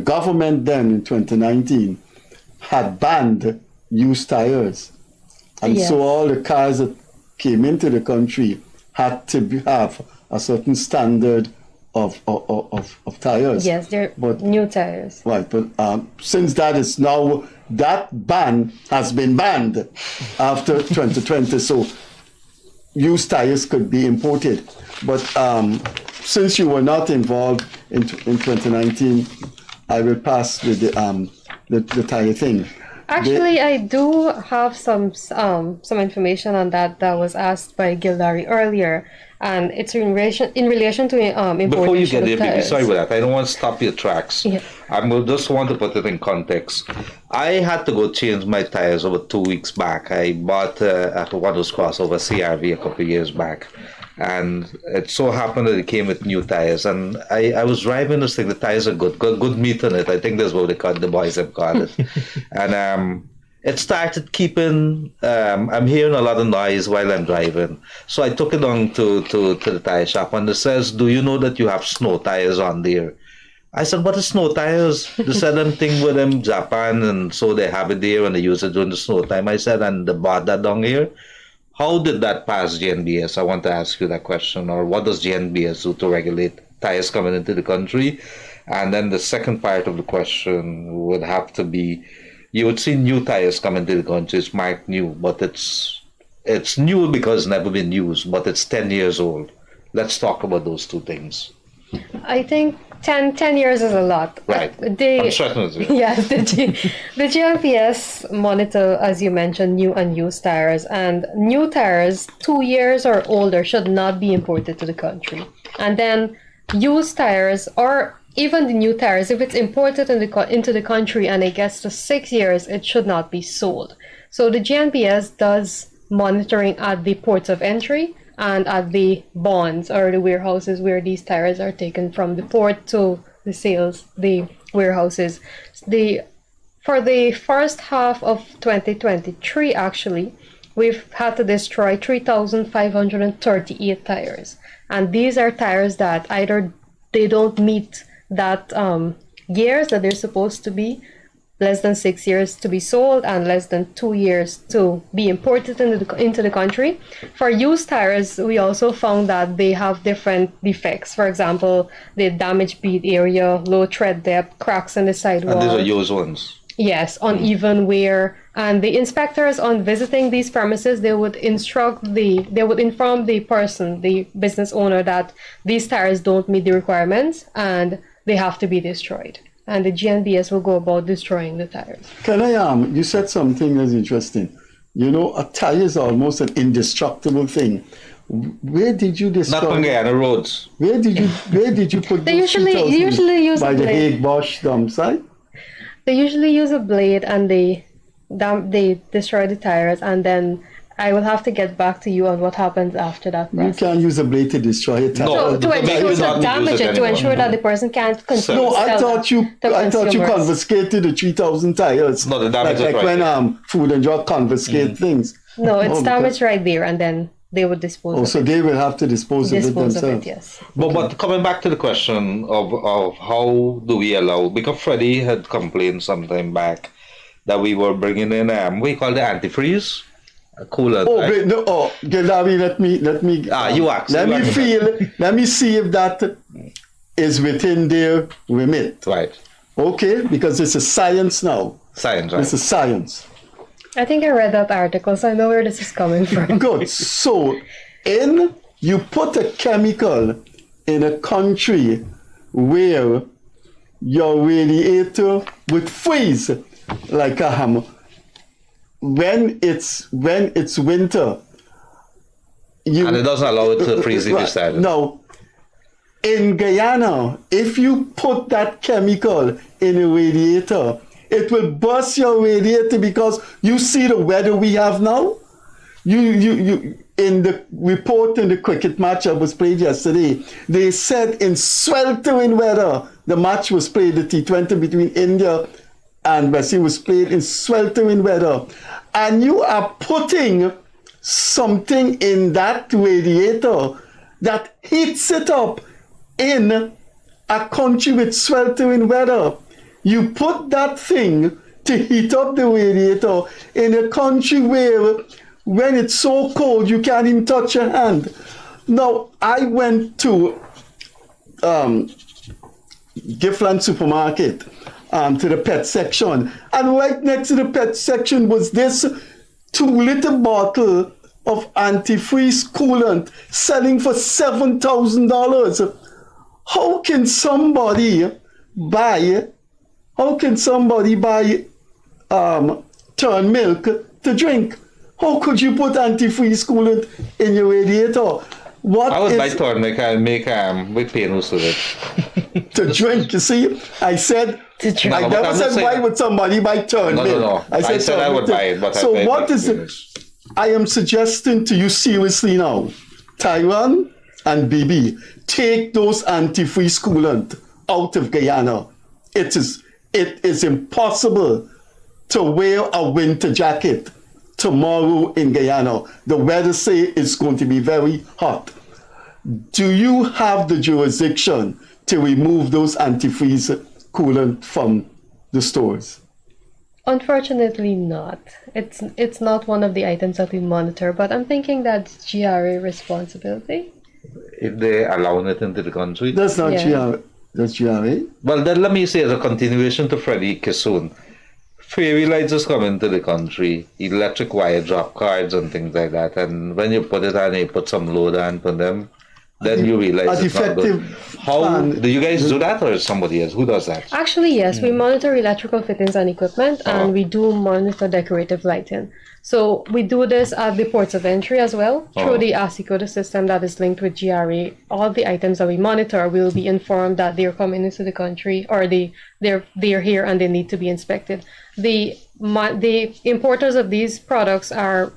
B: government then in 2019 had banned used tires. And
J: Yes.
B: so all the cars that came into the country had to have a certain standard of tires.
J: Yes, they're
B: But-
J: new tires.
B: Right, but since that ban has been banned after 2020, so used tires could be imported. But since you were not involved in 2019, I will pass with the tire thing.
J: Actually, I do have some information on that was asked by Gildarie earlier, and it's in relation to importation
I: Before you get
J: of
I: there, Bibi,
J: tires.
I: sorry about that. I don't want to stop your tracks.
J: Yeah.
I: I just want to put it in context. I had to go change my tires over 2 weeks back. I bought one of those crossover CRV a couple of years back. And it so happened that it came with new tires. And I was driving this thing. The tires are good meat on it. I think that's what the boys have called it. And it started keeping, I'm hearing a lot of noise while I'm driving. So I took it on to the tire shop, and it says, "Do you know that you have snow tires on there?" I said, "What is snow tires?" They said, "I'm thing with them Japan, and so they have it there and they use it during the snow time." I said, "And they bought that down here?" How did that pass GNBS? I want to ask you that question. Or what does GNBS do to regulate tires coming into the country? And then the second part of the question would have to be, you would see new tires come into the country. It's marked new, but it's new because it's never been used, but it's 10 years old. Let's talk about those two things.
J: I think 10 years is a lot.
I: Right. I'm certain of it.
J: Yes, the GNBS monitor, as you mentioned, new and used tires. And new tires, 2 years or older, should not be imported to the country. And then used tires, or even the new tires, if it's imported into the country and it gets to 6 years, it should not be sold. So the GNBS does monitoring at the ports of entry and at the bonds or the warehouses where these tires are taken from the port to the warehouses. For the first half of 2023, actually, we've had to destroy 3,538 tires. And these are tires that either they don't meet that years that they're supposed to be, less than 6 years to be sold and less than 2 years to be imported into the country. For used tires, we also found that they have different defects. For example, the damaged bead area, low tread depth, cracks in the sidewall.
I: And these are used ones?
J: Yes, uneven wear. And the inspectors, on visiting these premises, they would inform the person, the business owner, that these tires don't meet the requirements and they have to be destroyed. And the GNBS will go about destroying the tires.
B: Can I you said something that's interesting. You know, a tire is almost an indestructible thing. Where did you discover?
I: Not on Guyana roads.
B: Where did you put
J: They
B: those
J: usually use
B: by
J: a
B: the
J: blade.
B: Hague Bosch dump site?
J: They usually use a blade and they destroy the tires, and then I will have to get back to you on what happens after that process.
B: You can't use a blade to destroy a tire.
J: So to ensure to damage it, to ensure that the person can't continue.
B: No,
J: to
B: I
J: sell
B: thought you confiscated the 3,000 tires.
I: No, the damage
B: like
I: is right
B: when Food and Drug confiscate things.
J: No, it's damaged right there, and then they would dispose of it.
B: So they will have to dispose of it themselves.
J: Yes.
I: But coming back to the question of how do we allow, because Freddie had complained sometime back that we were bringing in we call the antifreeze. Coolant.
B: Oh,
I: right?
B: no, Gildarie, let me.
I: You ask.
B: Let me see if that is within their remit.
I: Right.
B: Okay, because it's a science now.
I: Science, right?
B: It's a science.
J: I think I read that article, so I know where this is coming from.
B: Good. So, you put a chemical in a country where your radiator would freeze like a hammer. When it's winter,
I: and it doesn't allow it to freeze if you start it.
B: No. In Guyana, if you put that chemical in a radiator, it will burst your radiator, because you see the weather we have now. You in the report in the cricket match that was played yesterday, they said in sweltering weather, the match was played, the T20 between India and Brazil was played in sweltering weather, and you are putting something in that radiator that heats it up in a country with sweltering weather. You put that thing to heat up the radiator in a country where, when it's so cold, you can't even touch your hand. Now, I went to Giftland supermarket, to the pet section, and right next to the pet section was this 2-liter bottle of antifreeze coolant selling for $7,000. How can somebody buy turned milk to drink? How could you put antifreeze coolant in your radiator?
I: I would buy turned milk and make with painus with it.
B: To drink, you see? I said, I never said why would somebody buy turned milk.
I: No. I said I would buy it, but
B: so what is it? I am suggesting to you seriously now, Tyrone and Bibi, take those antifreeze coolant out of Guyana. It is impossible to wear a winter jacket tomorrow in Guyana. The weather say it's going to be very hot. Do you have the jurisdiction to remove those antifreeze coolant from the stores?
J: Unfortunately not. It's not one of the items that we monitor, but I'm thinking that's GRA responsibility.
I: If they allow it into the country?
B: That's not
J: Yeah.
B: GRA. That's GRA?
I: Well, then let me say as a continuation to Freddie Kissoon, fairy lights is coming to the country, electric wire drop cards and things like that. And when you put it on, you put some load on to them, then you realize it's not good. How do you guys do that, or is somebody else? Who does that?
J: Actually, yes, we monitor electrical fittings and equipment, and we do monitor decorative lighting. So we do this at the ports of entry as well through the ASICODA system that is linked with GRA. All the items that we monitor will be informed that they're coming into the country, or they're here and they need to be inspected. The importers of these products are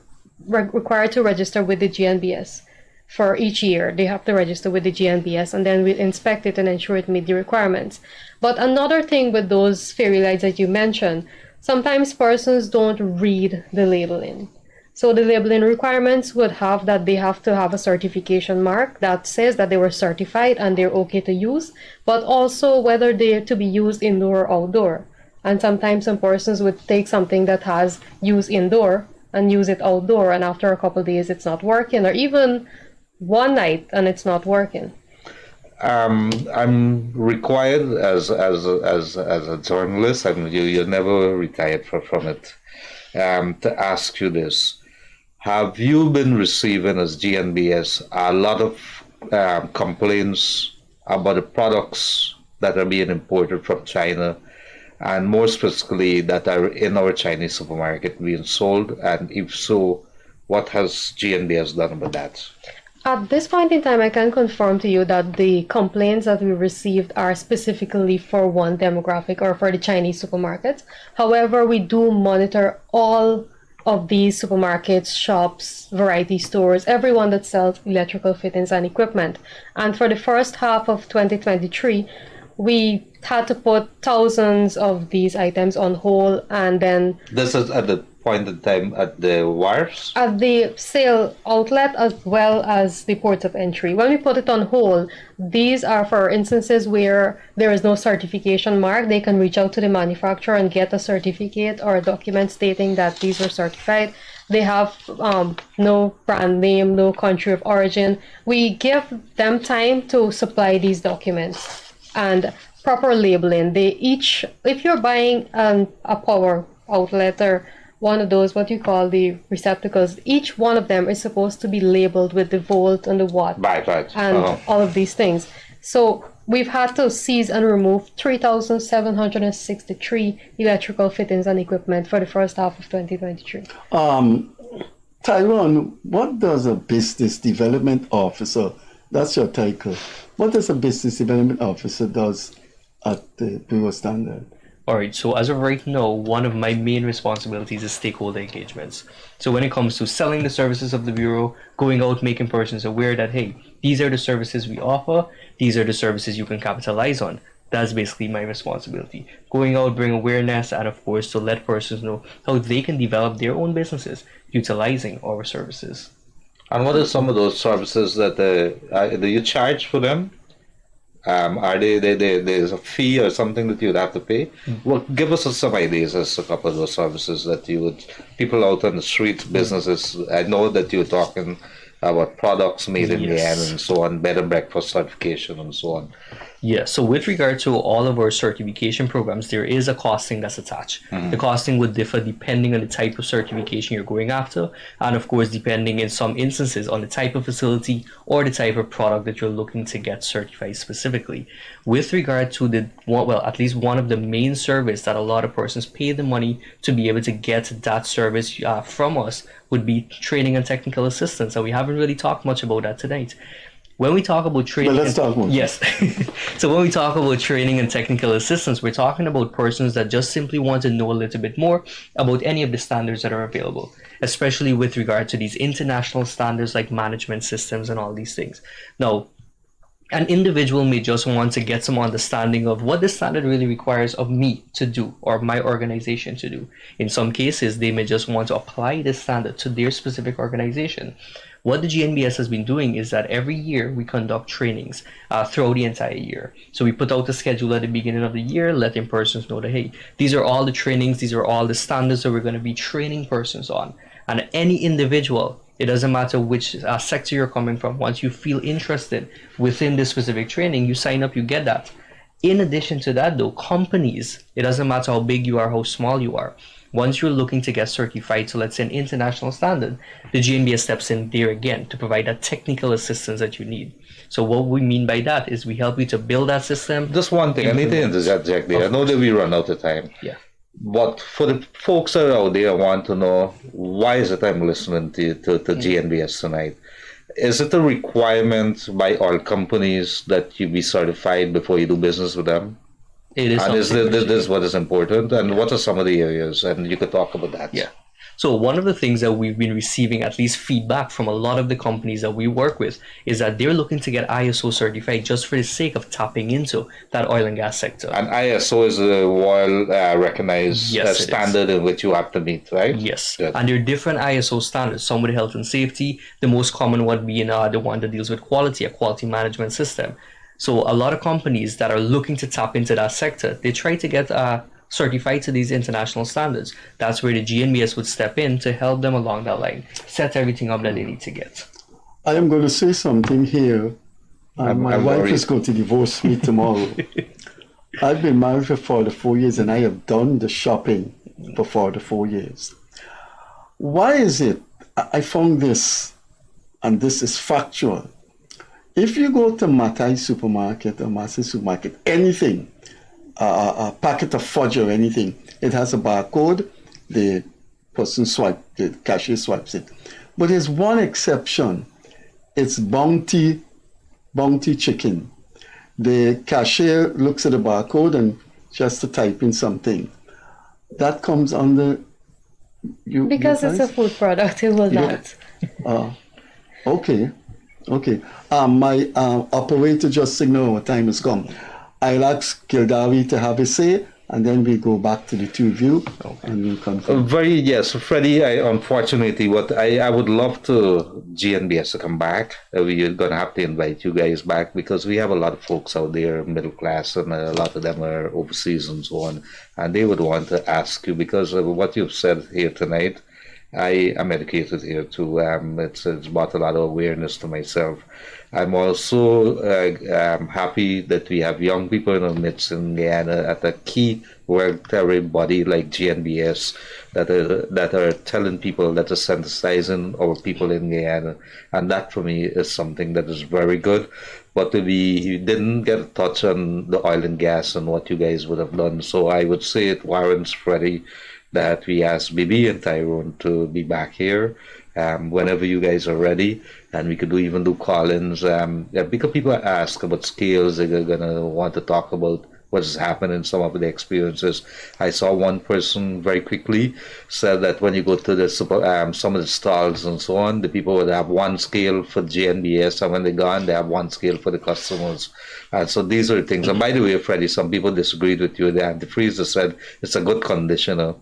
J: required to register with the GNBS. For each year, they have to register with the GNBS, and then we'll inspect it and ensure it meets the requirements. But another thing with those fairy lights that you mentioned, sometimes persons don't read the labeling. So the labeling requirements would have that they have to have a certification mark that says that they were certified and they're okay to use, but also whether they're to be used indoor or outdoor. And sometimes some persons would take something that has use indoor and use it outdoor, and after a couple of days it's not working, or even one night and it's not working.
I: I'm required as a journalist, and you're never retired from it, to ask you this. Have you been receiving as GNBS a lot of complaints about the products that are being imported from China, and more specifically that are in our Chinese supermarket being sold? And if so, what has GNBS done about that?
J: At this point in time, I can confirm to you that the complaints that we received are specifically for one demographic, or for the Chinese supermarkets. However, we do monitor all of these supermarkets, shops, variety stores, everyone that sells electrical fittings and equipment. And for the first half of 2023, we had to put thousands of these items on hold, and then...
I: This is at the point in time at the wharves?
J: At the sale outlet as well as the ports of entry. When we put it on hold, these are for instances where there is no certification mark. They can reach out to the manufacturer and get a certificate or a document stating that these were certified. They have no brand name, no country of origin. We give them time to supply these documents and proper labeling. They each, if you're buying a power outlet or one of those, what you call the receptacles, each one of them is supposed to be labeled with the volt and the watt and all of these things. So we've had to seize and remove 3,763 electrical fittings and equipment for the first half of 2023.
B: Tyrone, what does a business development officer, that's your title, what does a business development officer does at the Bureau Standard?
K: All right, so as of right now, one of my main responsibilities is stakeholder engagements. So when it comes to selling the services of the Bureau, going out, making persons aware that, hey, these are the services we offer, these are the services you can capitalize on. That's basically my responsibility. Going out, bring awareness, and of course, to let persons know how they can develop their own businesses utilizing our services.
I: And what are some of those services that do you charge for them? Are there's a fee or something that you'd have to pay? Well, give us some ideas as a couple of those services that you would, people out on the street, businesses. I know that you're talking about products made in the end and so on, bed and breakfast certification and so on.
K: Yeah, so with regard to all of our certification programs, there is a costing that's attached. The costing would differ depending on the type of certification you're going after, and of course depending in some instances on the type of facility or the type of product that you're looking to get certified specifically. With regard to at least one of the main service that a lot of persons pay the money to be able to get that service from us would be training and technical assistance, and we haven't really talked much about that tonight. When we talk about training, yes. So when we talk about training and technical assistance, we're talking about persons that just simply want to know a little bit more about any of the standards that are available, especially with regard to these international standards like management systems and all these things. Now, an individual may just want to get some understanding of what the standard really requires of me to do or my organization to do. In some cases, they may just want to apply this standard to their specific organization. What the GNBS has been doing is that every year we conduct trainings throughout the entire year. So we put out a schedule at the beginning of the year, letting persons know that, hey, these are all the trainings, these are all the standards that we're going to be training persons on. And any individual, it doesn't matter which sector you're coming from, once you feel interested within this specific training, you sign up, you get that. In addition to that, though, companies, it doesn't matter how big you are, how small you are. Once you're looking to get certified to, let's say, an international standard, the GNBS steps in there again to provide that technical assistance that you need. So what we mean by that is we help you to build that system.
I: Just one thing, I need to interject there. I know that we run out of time.
K: Yeah.
I: But for the folks that are out there, I want to know, why is it I'm listening to GNBS tonight? Is it a requirement by all companies that you be certified before you do business with them?
K: It is.
I: And is this what is important? And what are some of the areas? And you could talk about that.
K: Yeah. So one of the things that we've been receiving, at least feedback from a lot of the companies that we work with, is that they're looking to get ISO certified just for the sake of tapping into that oil and gas sector.
I: And ISO is a well-recognized standard in which you have to meet, right?
K: Yes. Good. And there are different ISO standards, some with health and safety, the most common one being the one that deals with quality, a quality management system. So a lot of companies that are looking to tap into that sector, they try to get certified to these international standards. That's where the GNBS would step in to help them along that line, set everything up that they need to get.
B: I am going to say something here. My wife is going to divorce me tomorrow. I've been married for 44 years and I have done the shopping for 44 years. Why is it? I found this, and this is factual. If you go to Matai supermarket or Massey supermarket, anything, a packet of fudge or anything, it has a barcode, the person the cashier swipes it. But there's one exception. It's Bounty chicken. The cashier looks at the barcode and just to type in something. That comes under you.
J: Because it's a food product, it will not.
B: Okay. My operator just signaled our time has come. I'll ask Gildarie to have a say, and then we go back to the two of you, and we'll confirm.
I: Yes, Freddie, unfortunately, I would love to GNBS to come back. We're going to have to invite you guys back because we have a lot of folks out there, middle class, and a lot of them are overseas and so on. And they would want to ask you, because of what you've said here tonight, I am educated here too. It's brought a lot of awareness to myself. I'm also happy that we have young people in our midst in Guyana at a key regulatory body like GNBS that are telling people, that are sensitizing our people in Guyana. And that for me is something that is very good. But we didn't get a touch on the oil and gas and what you guys would have done. So I would say it warrants, Freddie, that we ask Bibi and Tyrone to be back here whenever you guys are ready, and we could even do call-ins because people ask about scales. They're gonna want to talk about what's happened in some of the experiences. I saw one person very quickly said that when you go to the some of the stalls and so on, the people would have one scale for GNBS, and when they're gone, they have one scale for the customers. So these are the things. And by the way, Freddie, some people disagreed with you. The antifreeze said it's a good conditioner.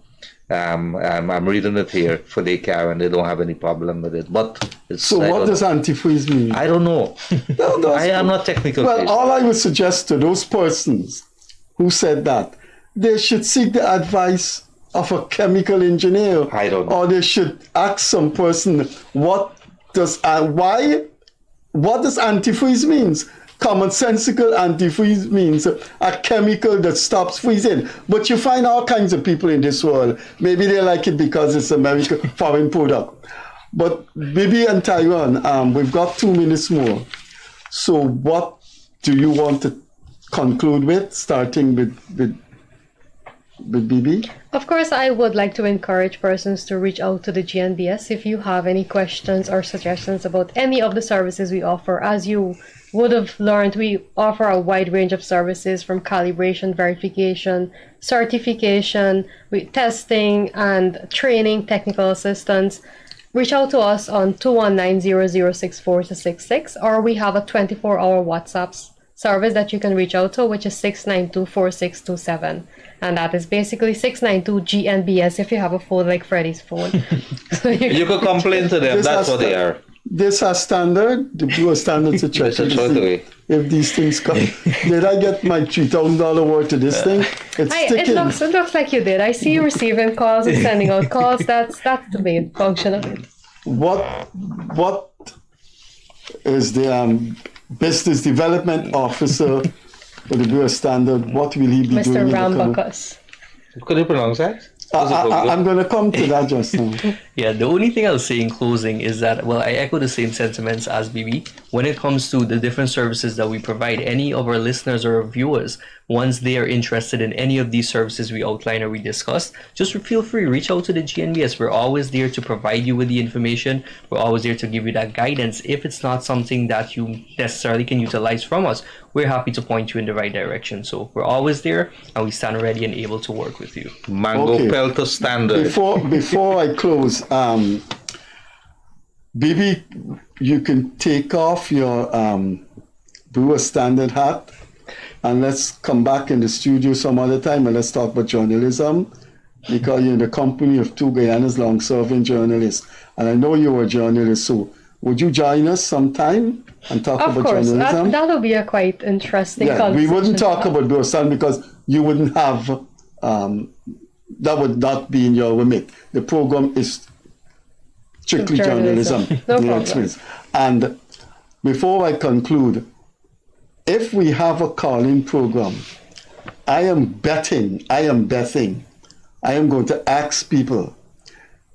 I: I'm reading it here for daycare, and they don't have any problem with it. But
B: so what does antifreeze mean?
I: I don't know. I am not technical.
B: Well, all I would suggest to those persons who said that, they should seek the advice of a chemical engineer.
I: I don't know.
B: Or they should ask some person, what does antifreeze means? Commonsensical antifreeze means a chemical that stops freezing. But you find all kinds of people in this world. Maybe they like it because it's American foreign product. But Bibi and Tyrone, we've got 2 minutes more. So what do you want to conclude with, starting with Bibi?
J: Of course, I would like to encourage persons to reach out to the GNBS if you have any questions or suggestions about any of the services we offer. As you would have learned, we offer a wide range of services from calibration, verification, certification, testing, and training, technical assistance. Reach out to us on 219-0064-66, or we have a 24-hour WhatsApp service that you can reach out to, which is 692-4627. And that is basically 692-GNBS if you have a phone like Freddie's phone. So
I: you could complain to them, that's what they are.
B: This has standard, the blue standards to check if these things come. Did I get my $3,000 worth to this thing? It's sticking.
J: It looks like you did. I see you receiving calls and sending out calls. That's the main function of it.
B: What is the business development officer for the Bureau of Standard, what will he be
J: Mr.
B: doing?
J: Rambacchus.
I: Could you pronounce that?
B: I'm going to come to that just now.
K: Yeah, the only thing I'll say in closing is that, well, I echo the same sentiments as Bibi. When it comes to the different services that we provide, any of our listeners or viewers, once they are interested in any of these services we outline or we discussed, just feel free, reach out to the GNBS. We're always there to provide you with the information. We're always there to give you that guidance. If it's not something that you necessarily can utilize from us, we're happy to point you in the right direction. So we're always there, and we stand ready and able to work with you.
I: Mango Pelter Standard.
B: Before I close, Bibi, you can take off your Bureau Standard hat, and let's come back in the studio some other time and let's talk about journalism, because you're in the company of two Guyanese long-serving journalists, and I know you're a journalist, so would you join us sometime and talk about journalism?
J: Of course, that'll be a quite interesting conversation.
B: We wouldn't talk about Bureau Standard because you wouldn't have, that would not be in your remit. The program is strictly journalism.
J: No problem.
B: And before I conclude, if we have a call-in program, I am betting, I am going to ask people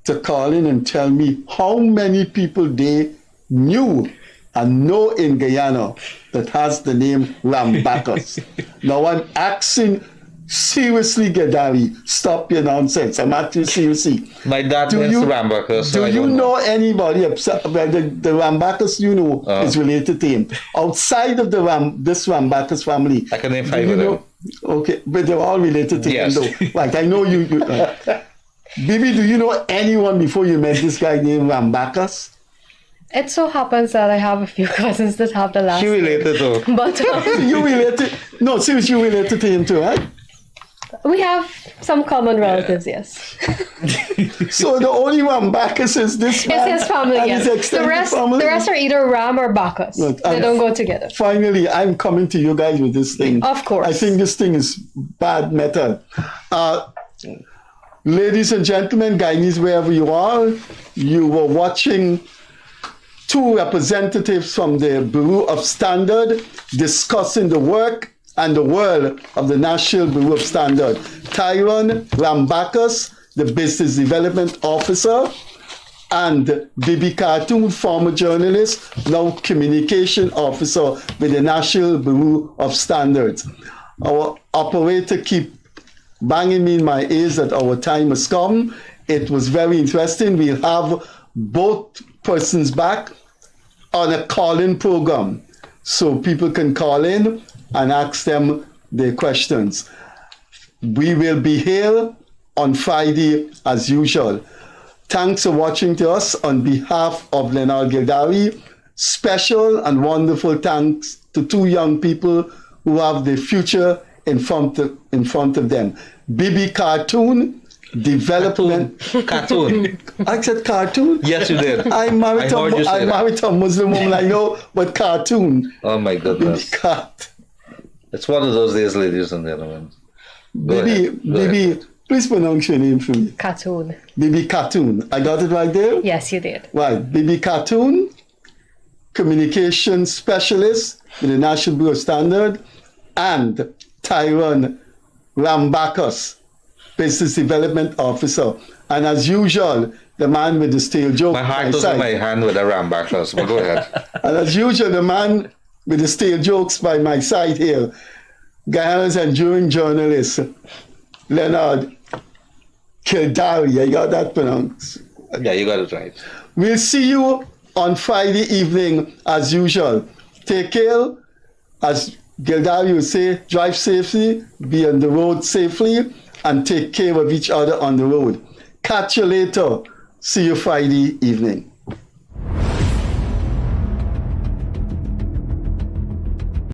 B: to call in and tell me how many people they knew and know in Guyana that has the name Rambacchus. Now I'm asking seriously, Gildarie, stop your nonsense. I'm asking seriously.
I: My dad is Rambacchus.
B: Do you know anybody, well, the Rambacchus you know is related to him, outside of this Rambacchus family?
I: I can name 5 of them.
B: Okay, but they're all related to
I: yes.
B: him though. Like, I know you Bibi, do you know anyone before you met this guy named Rambacchus?
J: It so happens that I have a few cousins that have the last
I: She related
J: name.
I: though.
J: But
B: you related? No, seriously, you related to him too, right?
J: we have some common relatives, yes.
B: So the only Rambacchus is this man
J: It's his family,
B: and
J: yes.
B: his extended family?
J: The rest are either Ram or Bacchus.
B: Look,
J: They don't go together.
B: Finally, I'm coming to you guys with this thing.
J: Of course.
B: I think this thing is bad method. Ladies and gentlemen, Guyanese, wherever you are, you were watching two representatives from the Bureau of Standard discussing the work and the world of the National Bureau of Standard. Tyrone Rambacchus, the Business Development Officer, and Bibi Khatoon, former journalist, now Communication Officer with the National Bureau of Standards. Our operator keep banging me in my ears that our time has come. It was very interesting. We'll have both persons back on a call-in program, so people can call in and ask them their questions. We will be here on Friday as usual. Thanks for watching to us. On behalf of Leonard Gildarie, special and wonderful thanks to two young people who have the future in front of them. Bibi Khatoon, development.
I: Khatoon.
B: I said cartoon?
I: Yes, you did.
B: I'm married to a Muslim woman, I know, but cartoon.
I: Oh my goodness. It's one of those days, ladies and gentlemen.
B: Bibi, please pronounce your name for me.
J: Khatoon.
B: Bibi Khatoon. I got it right there?
J: Yes, you did.
B: Right. Bibi Khatoon, communication specialist with the National Bureau of Standard, and Tyrone Rambacchus, Business Development Officer. And as usual, the man with the stale joke.
I: My heart was in my hand with a Rambacchus, but go ahead.
B: And as usual, the man with the stale jokes by my side here, Guyana's enduring journalist, Leonard Gildarie. I got that pronounced.
I: Yeah, you got it right.
B: We'll see you on Friday evening as usual. Take care. As Gildarie would say, drive safely, be on the road safely, and take care of each other on the road. Catch you later. See you Friday evening.